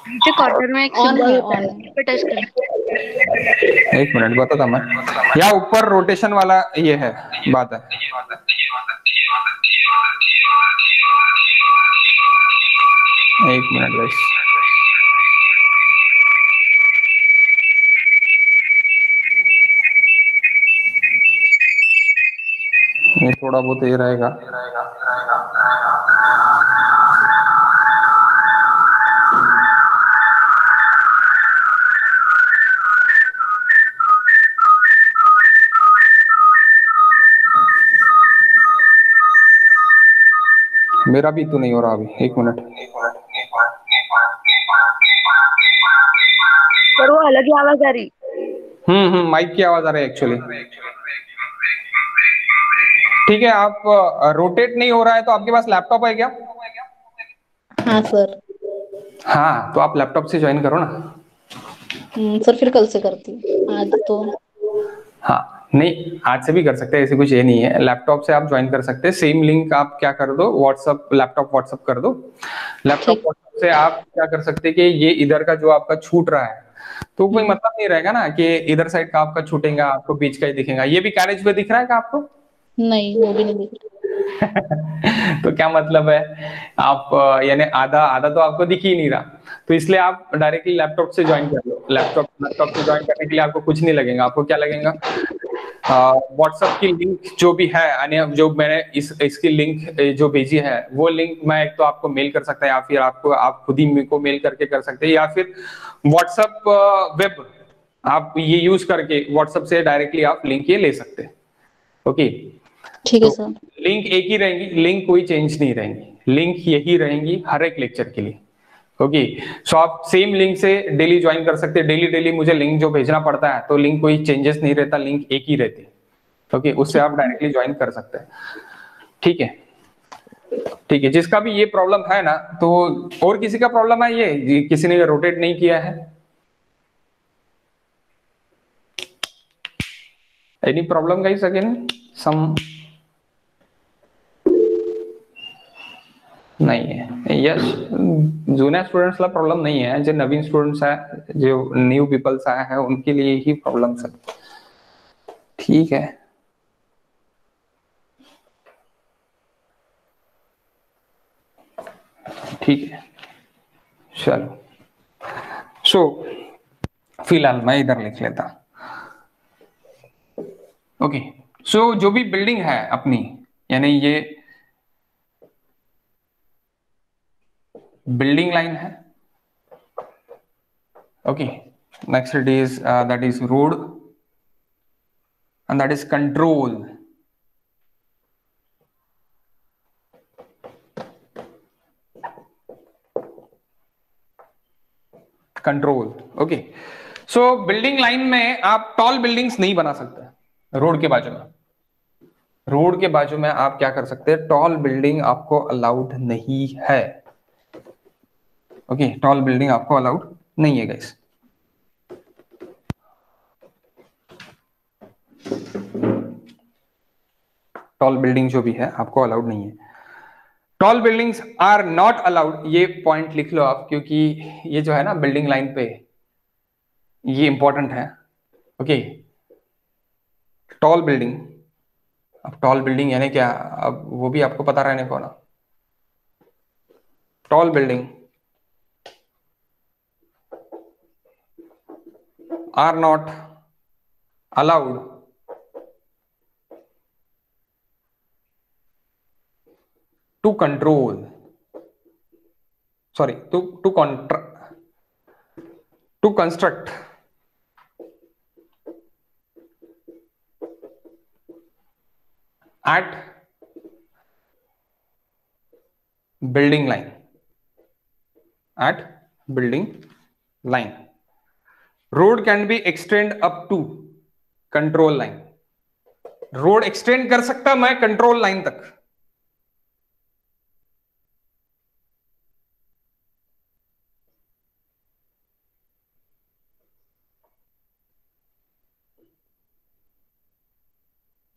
नीचे कॉर्नर में एक ऑन सिंबल है, होता ऑन है, है. उस पे टच करना. एक मिनट बताता मैं. या ऊपर रोटेशन वाला ये है, बात है. एक मिनट गाइस. ये थोड़ा बहुत ये रहेगा. मेरा भी तो नहीं हो रहा अभी, एक मिनट. पर वो अलग ही आवाज आ रही. माइक की आवाज आ रही है एक्चुअली. ठीक है, आप रोटेट नहीं हो रहा है तो आपके पास लैपटॉप है क्या? हाँ सर. हाँ, तो आप लैपटॉप से ज्वाइन करो ना. सर फिर कल से करती हूँ, आज तो. हाँ नहीं, आज से भी कर सकते हैं, ऐसे कुछ ये नहीं है. लैपटॉप से आप ज्वाइन कर सकते हैं. सेम लिंक आप क्या कर दो, व्हाट्सअप लैपटॉप व्हाट्सअप कर दो. लैपटॉप ठीक. व्हाट्सअप से आप क्या कर सकते हैं कि ये इधर का जो आपका छूट रहा है, तो कोई मतलब नहीं रहेगा ना कि इधर साइड का आपका छूटेगा, आपको बीच का ही दिखेगा. ये भी कैरेज पे दिख रहा है क्या आपको? नहीं, वो भी नहीं दिख रहा. तो क्या मतलब है, आप यानी आधा आधा तो आपको दिख ही नहीं रहा. तो इसलिए आप डायरेक्टली लैपटॉप से ज्वाइन कर लो. लैपटॉप लैपटॉप से ज्वाइन करने के लिए आपको कुछ नहीं लगेगा. आपको क्या लगेगा, व्हाट्सएप की लिंक जो भी है, यानी जो मैंने इसकी लिंक जो भेजी है, वो लिंक मैं एक तो आपको मेल कर सकता है, या फिर आपको आप खुद ही मेरे को मेल करके कर सकते हैं, या फिर व्हाट्सएप वेब आप ये यूज करके व्हाट्सएप से डायरेक्टली आप लिंक ये ले सकते हैं. ओके, ठीक है तो सर. लिंक एक ही रहेंगी, लिंक कोई चेंज नहीं रहेंगी, लिंक यही रहेंगी हर एक लेक्चर के लिए. ओके, सो आप सेम लिंक से डेली ज्वाइन कर सकते हैं. डेली डेली मुझे लिंक जो भेजना पड़ता है, तो लिंक कोई चेंजेस नहीं रहता, लिंक एक ही रहती है. ओके, उससे आप डायरेक्टली ज्वाइन कर सकते हैं. ठीक है, ठीक है. जिसका भी ये प्रॉब्लम है ना, तो और किसी का प्रॉब्लम है ये किसी ने रोटेट नहीं किया है? Any problem guys again some? नाही आहे. यस, जुन्या स्टुडंट्सला प्रॉब्लेम नाही आहे. जे नवीन स्टुडंट्स आहे, जे न्यू पीपल्स आहे, उनके लिए ही प्रॉब्लम्स है. ठीक है, ठीक है, चलो. सो फिलहाल मैं इधर लिख लेता. ओके, सो जो भी बिल्डिंग है अपनी, यानी ये बिल्डिंग लाइन है. Okay, next it is that is road, and that is control. Control. Okay, so building line में आप टॉल बिल्डिंग्स नहीं बना सकते रोड के बाजू में। रोड के बाजू में आप क्या कर सकते हैं, टॉल बिल्डिंग आपको अलाउड नहीं है। ओके, टॉल बिल्डिंग आपको अलाउड नहीं है गाइस। टॉल बिल्डिंग जो भी है आपको अलाउड नहीं है। Tall buildings are not allowed, ये पॉइंट लिख लो आप, क्योंकि ये जो है ना बिल्डिंग लाइन पे ये इंपॉर्टेंट है। ओके, टॉल बिल्डिंग, अब टॉल बिल्डिंग यानी क्या, अब वो भी आपको पता रहने को ना। Tall building are not allowed to control, sorry, to construct at building line, at building line. Road can be extend up to control line. Road extend कर सकता मैं कंट्रोल लाइन तक।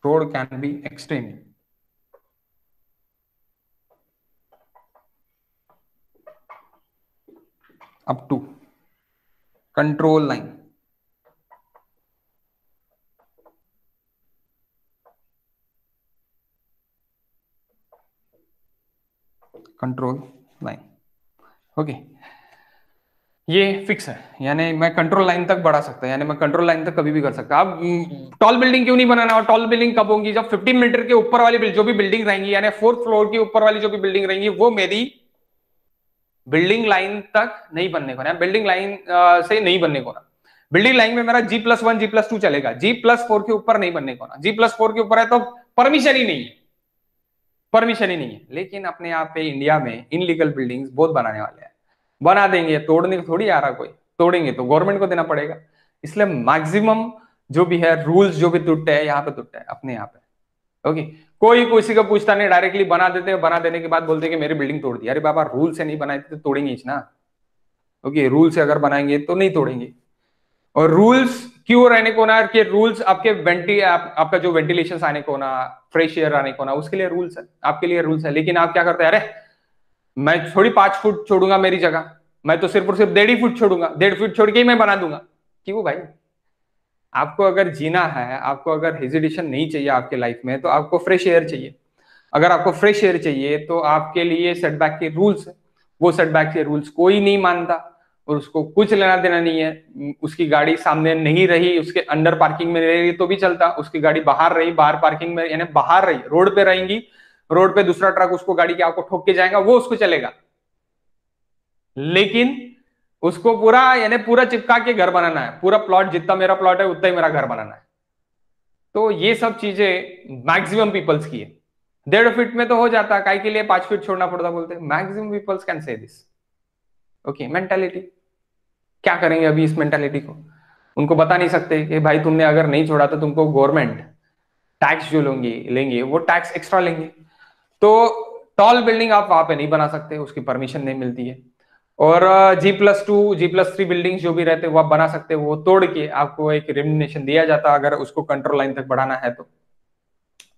road can be extended up to control line. Control line, okay, ये fix है, यानी मैं control line तक बढ़ा सकता है, यानी मैं कंट्रोल लाइन तक कभी भी कर सकता। अब टॉल बिल्डिंग क्यों नहीं बनाना, और टॉल बिल्डिंग कब होंगी, जब 50 मीटर के ऊपर वाली जो भी बिल्डिंग रहेंगी, यानी 4th फ्लोर के ऊपर वाली जो भी बिल्डिंग रहेंगी वो मेरी बिल्डिंग लाइन तक नहीं बनने को ना, बिल्डिंग लाइन से नहीं बनने को ना। बिल्डिंग लाइन में मेरा G+1 G+2 चलेगा, G+4 के ऊपर नहीं बनने को ना। G+4 के ऊपर है तो परमिशन ही नहीं है, परमिशन ही नहीं है। लेकिन अपने यहाँ पे इंडिया में इनलीगल बिल्डिंग्स बहुत बनाने वाले हैं, बना देंगे, तोड़ने को थोड़ी आ रहा कोई, तोड़ेंगे तो गवर्नमेंट को देना पड़ेगा। इसलिए मैक्सिमम जो भी है रूल्स जो भी टूटते हैं यहाँ पे टूटते हैं अपने यहाँ पे। ओके, कोई किसी को पूछता नहीं, डायरेक्टली बना देते हैं, बना देने के बाद बोलते हैं कि मेरी बिल्डिंग तोड़ दी। अरे बाबा, रूल से नहीं बनाई तो तोड़ेंगे ही ना। ओके, रूल से अगर बनाएंगे तो नहीं तोड़ेंगे। और रूल्स क्यों रहने को ना, कि रूल्स आपके आपका जो वेंटिलेशन आने को ना, फ्रेश एयर आने को ना, उसके लिए रूल्स है, आपके लिए रूल्स है। लेकिन आप क्या करते हैं, अरे मैं थोड़ी 5 फुट छोड़ूंगा मेरी जगह, मैं तो सिर्फ और सिर्फ 1.5 फुट छोड़ूंगा, 1.5 फुट छोड़ के ही मैं बना दूंगा। क्यों भाई, आपको अगर जीना है, आपको अगर हेजिटेशन नहीं चाहिए आपके लाइफ में, तो आपको फ्रेश एयर चाहिए। अगर आपको फ्रेश एयर चाहिए तो आपके लिए सेटबैक के रूल्स है, वो सेटबैक के रूल्स कोई नहीं मानता और उसको कुछ लेना देना नहीं है। उसकी गाड़ी सामने नहीं रही, उसके अंडर पार्किंग में रही तो भी चलता, उसकी गाड़ी बाहर रही, बाहर पार्किंग में यानी बाहर रही, रोड पे रहेंगी, रोड पे दूसरा ट्रक उसको गाड़ी के आपको ठोक के जाएगा, वो उसको चलेगा। लेकिन उसको पूरा यानी पूरा चिपका के घर बनाना है, पूरा प्लॉट जितना मेरा प्लॉट है उतना ही मेरा घर बनाना है। तो ये सब चीजें मैक्सिमम पीपल्स की है। 1.5 फीट में तो हो जाता, काय के लिए 5 फीट छोड़ना पड़ता बोलते हैं। Maximum peoples can say this. Okay, mentality क्या करेंगे अभी इस मेंटालिटी को, उनको बता नहीं सकते कि भाई तुमने अगर नहीं छोड़ा तो तुमको गवर्नमेंट टैक्स जो लेंगे वो टैक्स एक्स्ट्रा लेंगे। तो टॉल बिल्डिंग आप वहां पे नहीं बना सकते, उसकी परमिशन नहीं मिलती है। और G+2 G+3 बिल्डिंग्स जो भी रहते हैं वो आप बना सकते हो, वो तोड़ के आपको एक रेम्युनरेशन दिया जाता, अगर उसको कंट्रोल लाइन तक बढ़ाना है तो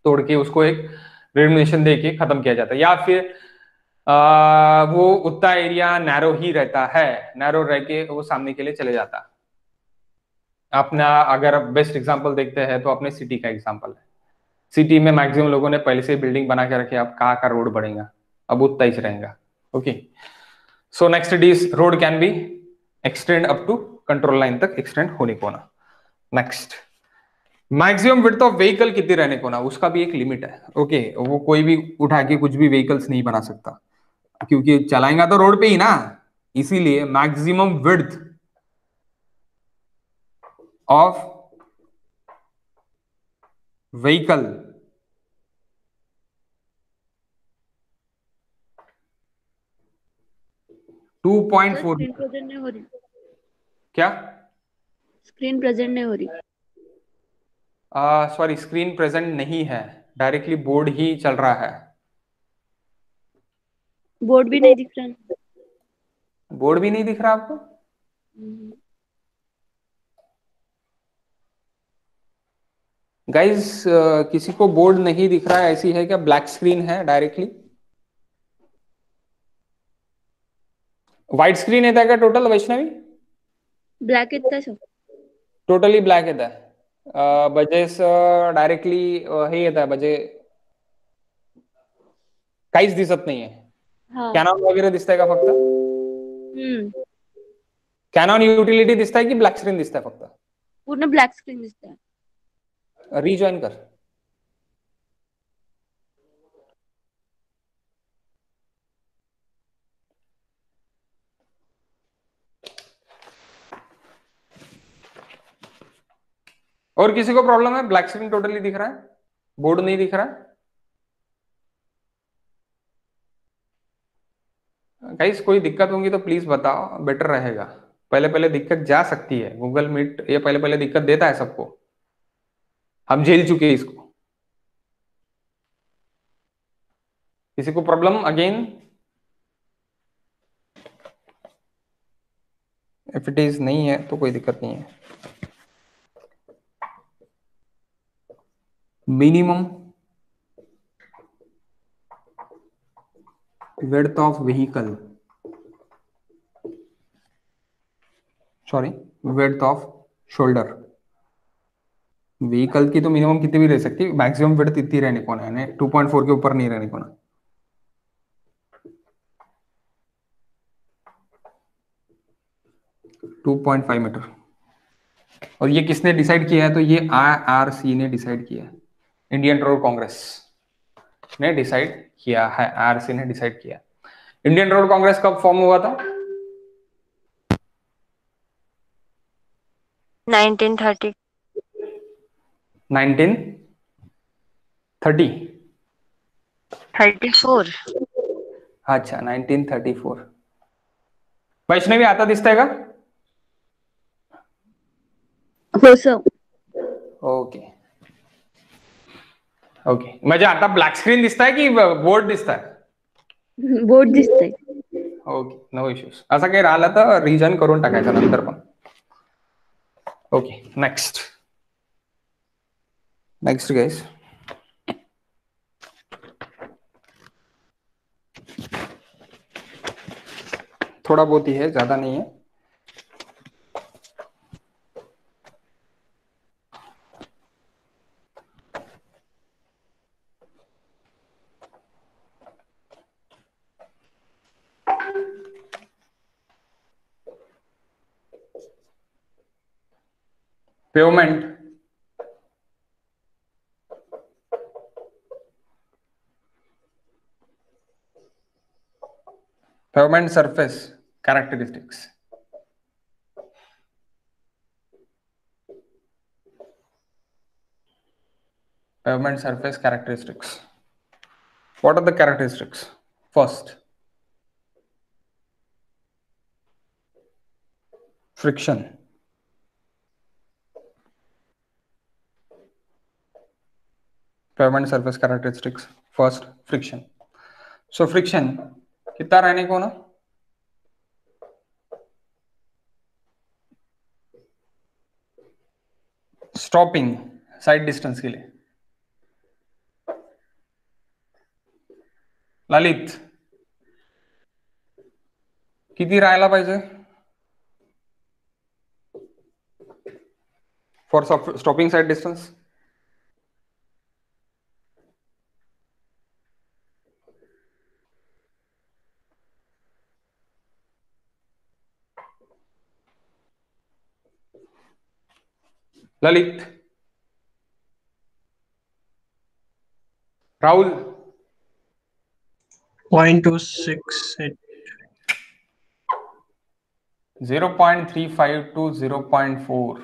तोड़ के उसको एक रेम्युनरेशन दे के खत्म किया जाता है। या फिर वो उतना एरिया नैरो ही रहता है, नैरो रह के वो सामने के लिए चले जाता है। अपना अगर बेस्ट एग्जांपल देखते हैं तो अपने सिटी का एग्जांपल है। सिटी में मैक्सिमम लोगों ने पहले से बिल्डिंग बना के रखे, अब कहाँ का रोड बढ़ेगा, अब उतना ही रहेगा। Okay, so next it is road can be extend up to control line तक एक्सटेंड होने को ना। Next, maximum width of vehicle कितनी रहने को ना, उसका भी एक लिमिट है। ओके, वो कोई भी उठा के कुछ भी व्हीकल्स नहीं बना सकता, क्योंकि चलाएगा तो रोड पे ही ना। इसीलिए maximum width of vehicle 2.4 screen present नहीं हो रही। क्या स्क्रीन प्रेजेंट नहीं हो रही। सॉरी, स्क्रीन प्रेजेंट नहीं है, डायरेक्टली बोर्ड ही चल रहा है। बोर्ड भी नहीं दिख रहा। बोर्ड भी नहीं दिख रहा आपको? गाइस, किसी को बोर्ड नहीं दिख रहा है ऐसी है क्या? ब्लैक स्क्रीन है डायरेक्टली? व्हाइट स्क्रीन येत आहे का टोटल वैष्णवी? ब्लॅक येत सर. टोटली ब्लॅक येत आहे. बजेस डायरेक्टली हे येत आहे, म्हणजे काहीच दिसत नाहीये. हा. कॅनॉन वगैरे दिसतंय का फक्त? कॅनॉन युटिलिटी दिसतंय की ब्लॅक स्क्रीन दिसतंय फक्त? पूर्ण ब्लॅक स्क्रीन दिसतंय. रिजॉइन कर. और किसी को प्रॉब्लम है? ब्लैक स्क्रीन टोटली दिख रहा है, बोर्ड नहीं दिख रहा है? गाइस, कोई दिक्कत होगी तो प्लीज बताओ, बेटर रहेगा. पहले पहले दिक्कत जा सकती है, गूगल मीट ये पहले पहले दिक्कत देता है सबको, हम झेल चुके हैं इसको. किसी को problem again? If it is नहीं है तो कोई दिक्कत नहीं है. Minimum width of vehicle, sorry, width of shoulder. Vehicle की तो मिनिमम कितनी भी रह सकती है, मैक्सिमम विड्थ इतनी रहने को है, 2.4 के ऊपर नहीं रहने को ना. To 2.5 metre. और ये किसने डिसाइड किया है? तो ये IRC ने डिसाइड किया है, इंडियन रोड कांग्रेस ने डिसाइड किया है. IRC ने डिसाइड किया. इंडियन रोड कांग्रेस कब फॉर्म हुआ था? 1930 1930. 34 अच्छा, 1934. वैष्णवी आता दिसतंय का? हो सर. Okay okay. म्हणजे आता ब्लॅक स्क्रीन दिसताय की बोर्ड दिसताय? बोर्ड दिसतंय. Okay, no issues. असं काही राहिलं तर रिजन करून टाकायचं नंतर पण. Okay, next guys. थोड़ा बहुत ही है, ज्यादा नहीं है. Pavement, pavement surface characteristics. Pavement surface characteristics. What are the characteristics? First, friction. Pavement surface characteristics. First, friction. So friction कितना रहने को ना? स्टॉपिंग साइड डिस्टेंस के लिए. ललित, किती राहायला पाहिजे for stopping side distance? Lalit, Rahul, 0.268. 0.35 to 0.4.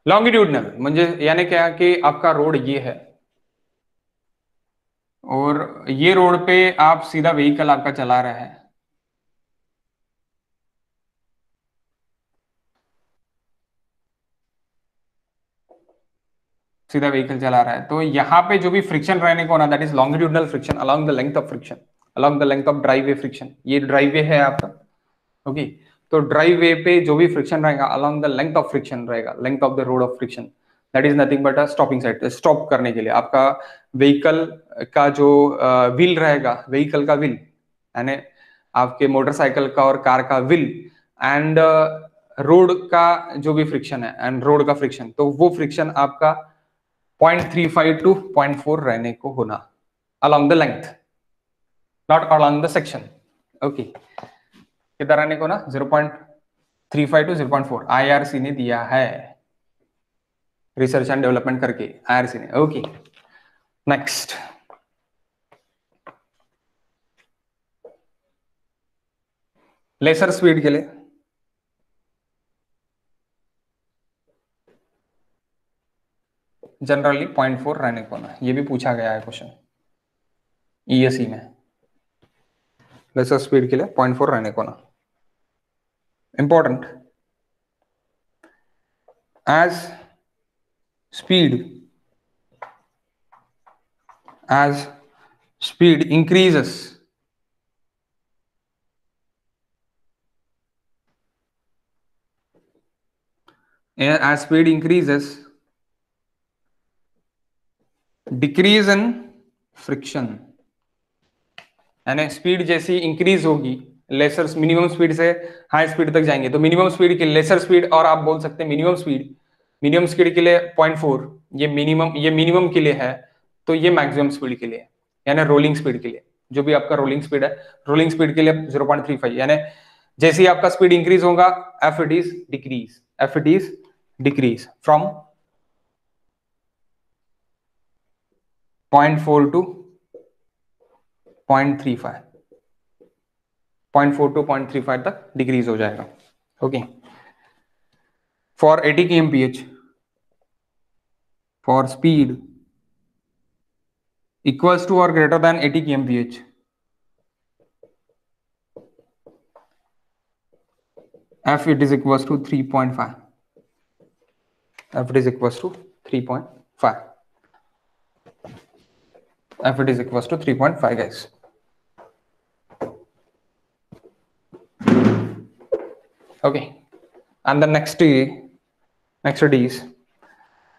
Longitudinal, म्हणजे यानी क्या कि आपका रोड ये है और ये रोड पे आप सीधा व्हीकल आपका चला रहा है. सीधा व्हीकल चला रहा है, तो यहाँ पे जो भी फ्रिक्शन रहने को ना, that is longitudinal friction along the length of friction, along the length of drive way friction. ये ड्राइव वे है आपका, ओके। तो ड्राइव वे पे जो भी फ्रिक्शन रहेगा along the length of friction रहेगा, length of the road of friction, that is nothing but a stopping side, stop करने के लिए आपका व्हीकल का जो व्हील रहेगा, व्हीकल का व्हील यानी आपके मोटरसाइकिल का और कार का व्हील, एंड रोड का जो भी फ्रिक्शन है एंड रोड का फ्रिक्शन, तो वो फ्रिक्शन आपका 0.35 to 0.4 रहने को होना along the length, not along the section, okay। किधर रहने को ना 0.35 to 0.4 IRC ने दिया है, रिसर्च एंड डेवलपमेंट करके IRC ने, ओके। नेक्स्ट, लेसर स्पीड के लिए जनरली 0.4 रहने को ना, ये भी पूछा गया है क्वेश्चन ESE में। लेसर स्पीड के लिए 0.4 रहने को ना, important. as speed increases, as speed increases, decrease in friction, यानी स्पीड जैसी इंक्रीज होगी, लेसर मिनिमम स्पीड से हाई स्पीड तक जाएंगे, तो मिनिमम स्पीड के लेसर स्पीड, और आप बोल सकते हैं मिनिमम स्पीड के लिए 0.4 ये मिनिमम के लिए है, तो ये मैक्सिमम स्पीड के लिए है, यानी रोलिंग स्पीड के लिए, जो भी आपका रोलिंग स्पीड है, रोलिंग स्पीड के लिए 0.35, यानी जैसे ही आपका स्पीड इंक्रीज होगा F it is decrease from 0.4 to 0.35, 0.4 to 0.35 तक डिक्रीज हो जाएगा, okay. For 80 kmph, for speed equals to और greater than 80 kmph, f it is equals to 3.5, f it is equals to 3.5, f it is equals to 3.5 guys, okay। and the next it is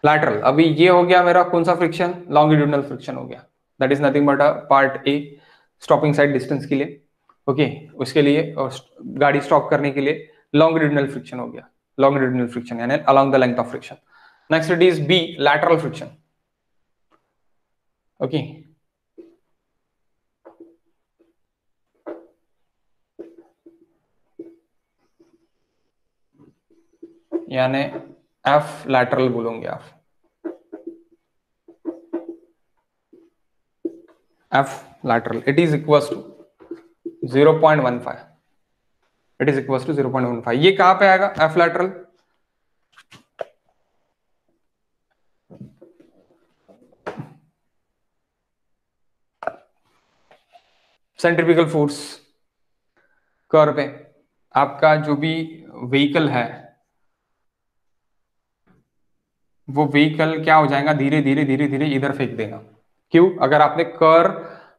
lateral। अभी ये हो गया मेरा कौन सा friction, longitudinal friction हो गया, that is nothing but a part A, stopping side distance के लिए, ओके। उसके लिए गाड़ी स्टॉप करने के लिए लॉन्गिट्यूडनल फ्रिक्शन हो गया, लॉन्गिट्यूडनल फ्रिक्शन यानी along the length of friction. Next it is B, lateral friction, okay. यानी एफ लैटरल बोलोगे आप, F lateral it is equals to 0.15, it is equals to 0.15। ये कहां पे आएगा F lateral, centrifugal force curve पे आपका जो भी व्हीकल है, वो व्हीकल क्या हो जाएगा, धीरे धीरे इधर फेंक देगा। क्यों? अगर आपने कर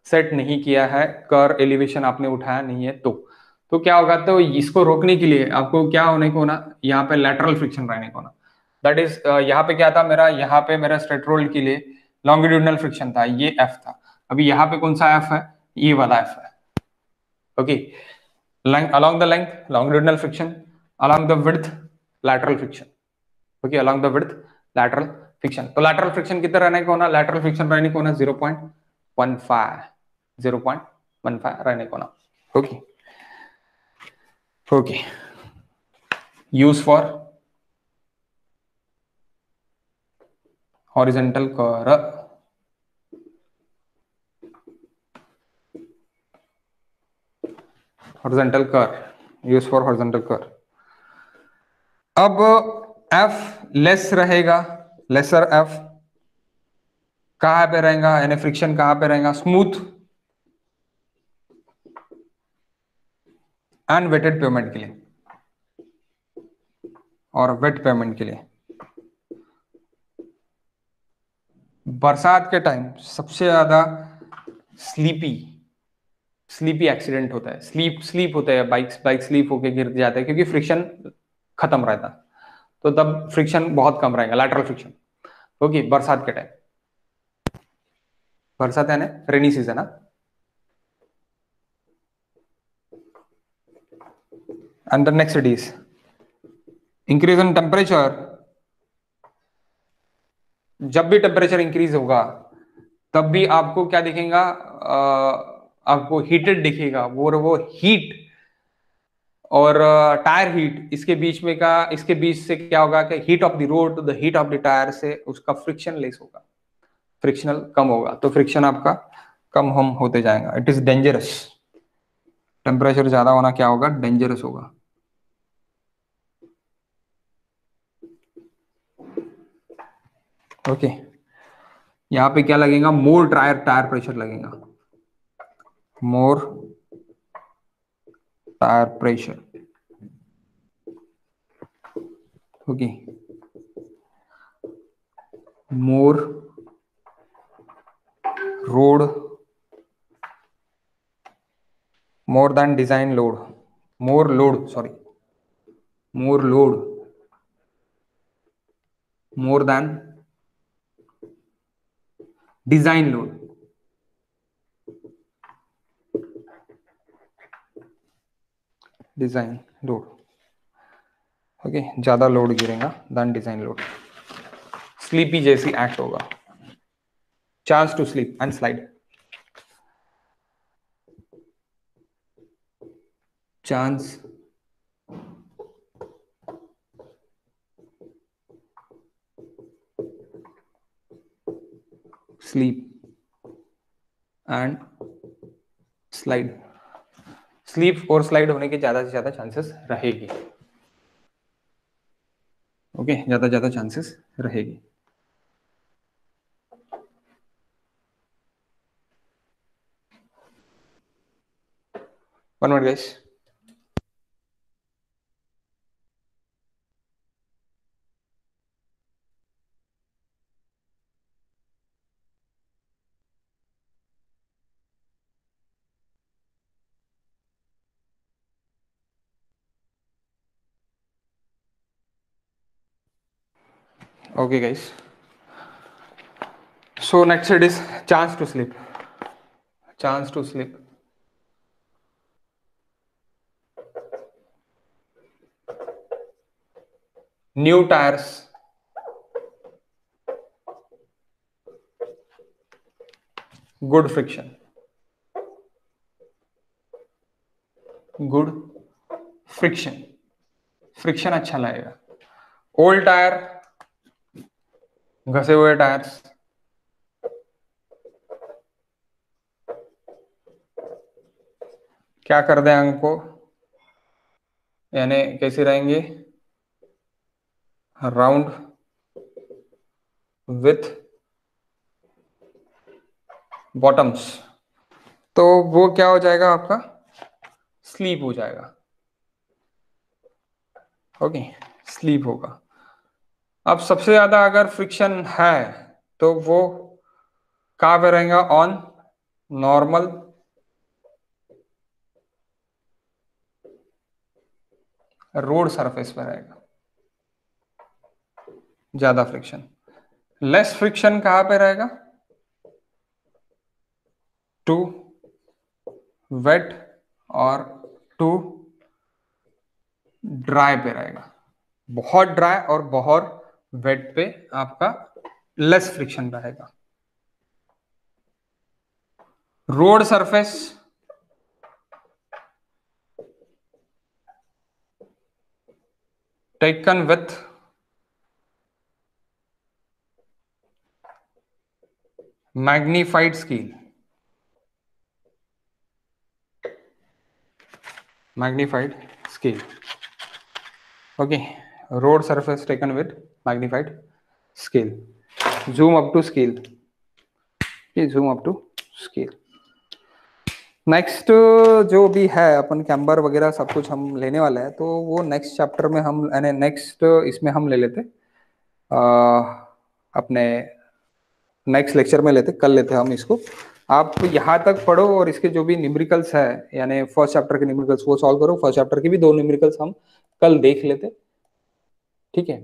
सेट नहीं किया है, कर एलिवेशन आपने उठाया नहीं है, तो क्या होगा, तो इसको रोकने के लिए आपको क्या होने को ना, यहाँ पे लैटरल फ्रिक्शन रहने को ना, दैट इज यहाँ पे क्या था मेरा, यहाँ पे मेरा स्ट्रेट रोल्ड के लिए लॉन्गिट्यूडनल फ्रिक्शन था, ये एफ था। अभी यहाँ पे कौन सा एफ है, ये वाला एफ है, okay. along the length longitudinal friction, along the width lateral friction, okay, along the width lateral friction। तो lateral friction कितना रहने को ना, lateral friction रहने को ना 0.15 रहने को ना, okay okay. Use for horizontal curve, horizontal curve, use for horizontal curve। अब F लेस रहेगा, लेसर F कहां पे रहेगा, यानी फ्रिक्शन कहां पे रहेगा, स्मूथ एंड वेटेड पेमेंट के लिए और वेट पेमेंट के लिए, बरसात के टाइम सबसे ज्यादा स्लीपी स्लीपी एक्सीडेंट होता है, स्लीप होता है, बाइक स्लीप होके गिर जाता है क्योंकि फ्रिक्शन खत्म रहता, तो तब फ्रिक्शन बहुत कम रहेगा, लैटरल फ्रिक्शन। ओके, बरसात के टाइम, बरसात है ना, रेनी सीजन है। And the next it is increase in temperature. जब भी टेम्परेचर इंक्रीज होगा तब भी आपको क्या दिखेगा, आपको हीटेड दिखेगा, वो हीट और टायर हीट, इसके बीच से क्या होगा कि heat of the road to the heat of the tyre से उसका फ्रिक्शन लेस होगा, फ्रिक्शनल कम होगा, तो फ्रिक्शन आपका कम हम होते जाएगा। इट इज डेंजरस, टेम्परेचर ज्यादा होना क्या होगा, डेंजरस होगा। ओके, यहाँ पे क्या लगेगा, मोर टायर प्रेशर लगेगा, more tyre pressure. Okay, more road, more then design load, more load sorry, more load more then design load. Design load, okay, ज्यादा लोड गिरेगा देन डिजाइन लोड, स्लीपी जैसी act होगा। Chance to slip and slide, chance slip and slide, slip और slide होने के ज्यादा से ज्यादा चांसेस रहेगी। ओके, ज्यादा चांसेस रहेगी। One minute guys. Okay guys, so next it is chance to slip, chance to slip, new tires, good friction, good friction, friction अच्छा लगेगा। ओल्ड टायर, घसे हुए टायर्स, क्या कर दें अंक को, यानी कैसे रहेंगे, राउंड विथ बॉटम्स, तो वो क्या हो जाएगा आपका, स्लीप हो जाएगा। ओके, स्लीप होगा। अब सबसे ज्यादा अगर फ्रिक्शन है तो वो कहां पे रहेगा, ऑन नॉर्मल रोड सरफेस पे रहेगा, ज्यादा फ्रिक्शन। लेस फ्रिक्शन कहां पे रहेगा, टू वेट और टू ड्राई पे रहेगा। बहुत ड्राई और बहुत वेट पे आपका लेस फ्रिक्शन रहेगा। Road surface taken with magnified scale, magnified scale, okay, road surface taken with magnified scale, zoom up to scale, okay, zoom up to scale। Next जो भी है अपन कैम्बर वगैरह सब कुछ हम लेने वाला है, तो वो नेक्स्ट चैप्टर में हम यानी नेक्स्ट इसमें हम ले लेते अपने नेक्स्ट लेक्चर में कल लेते हम इसको। आप यहाँ तक पढ़ो और इसके जो भी न्यूमेरिकल्स है यानी फर्स्ट चैप्टर के न्यूमेरिकल्स वो सॉल्व करो। फर्स्ट चैप्टर के भी 2 न्यूमेरिकल्स हम कल देख लेते, ठीक है।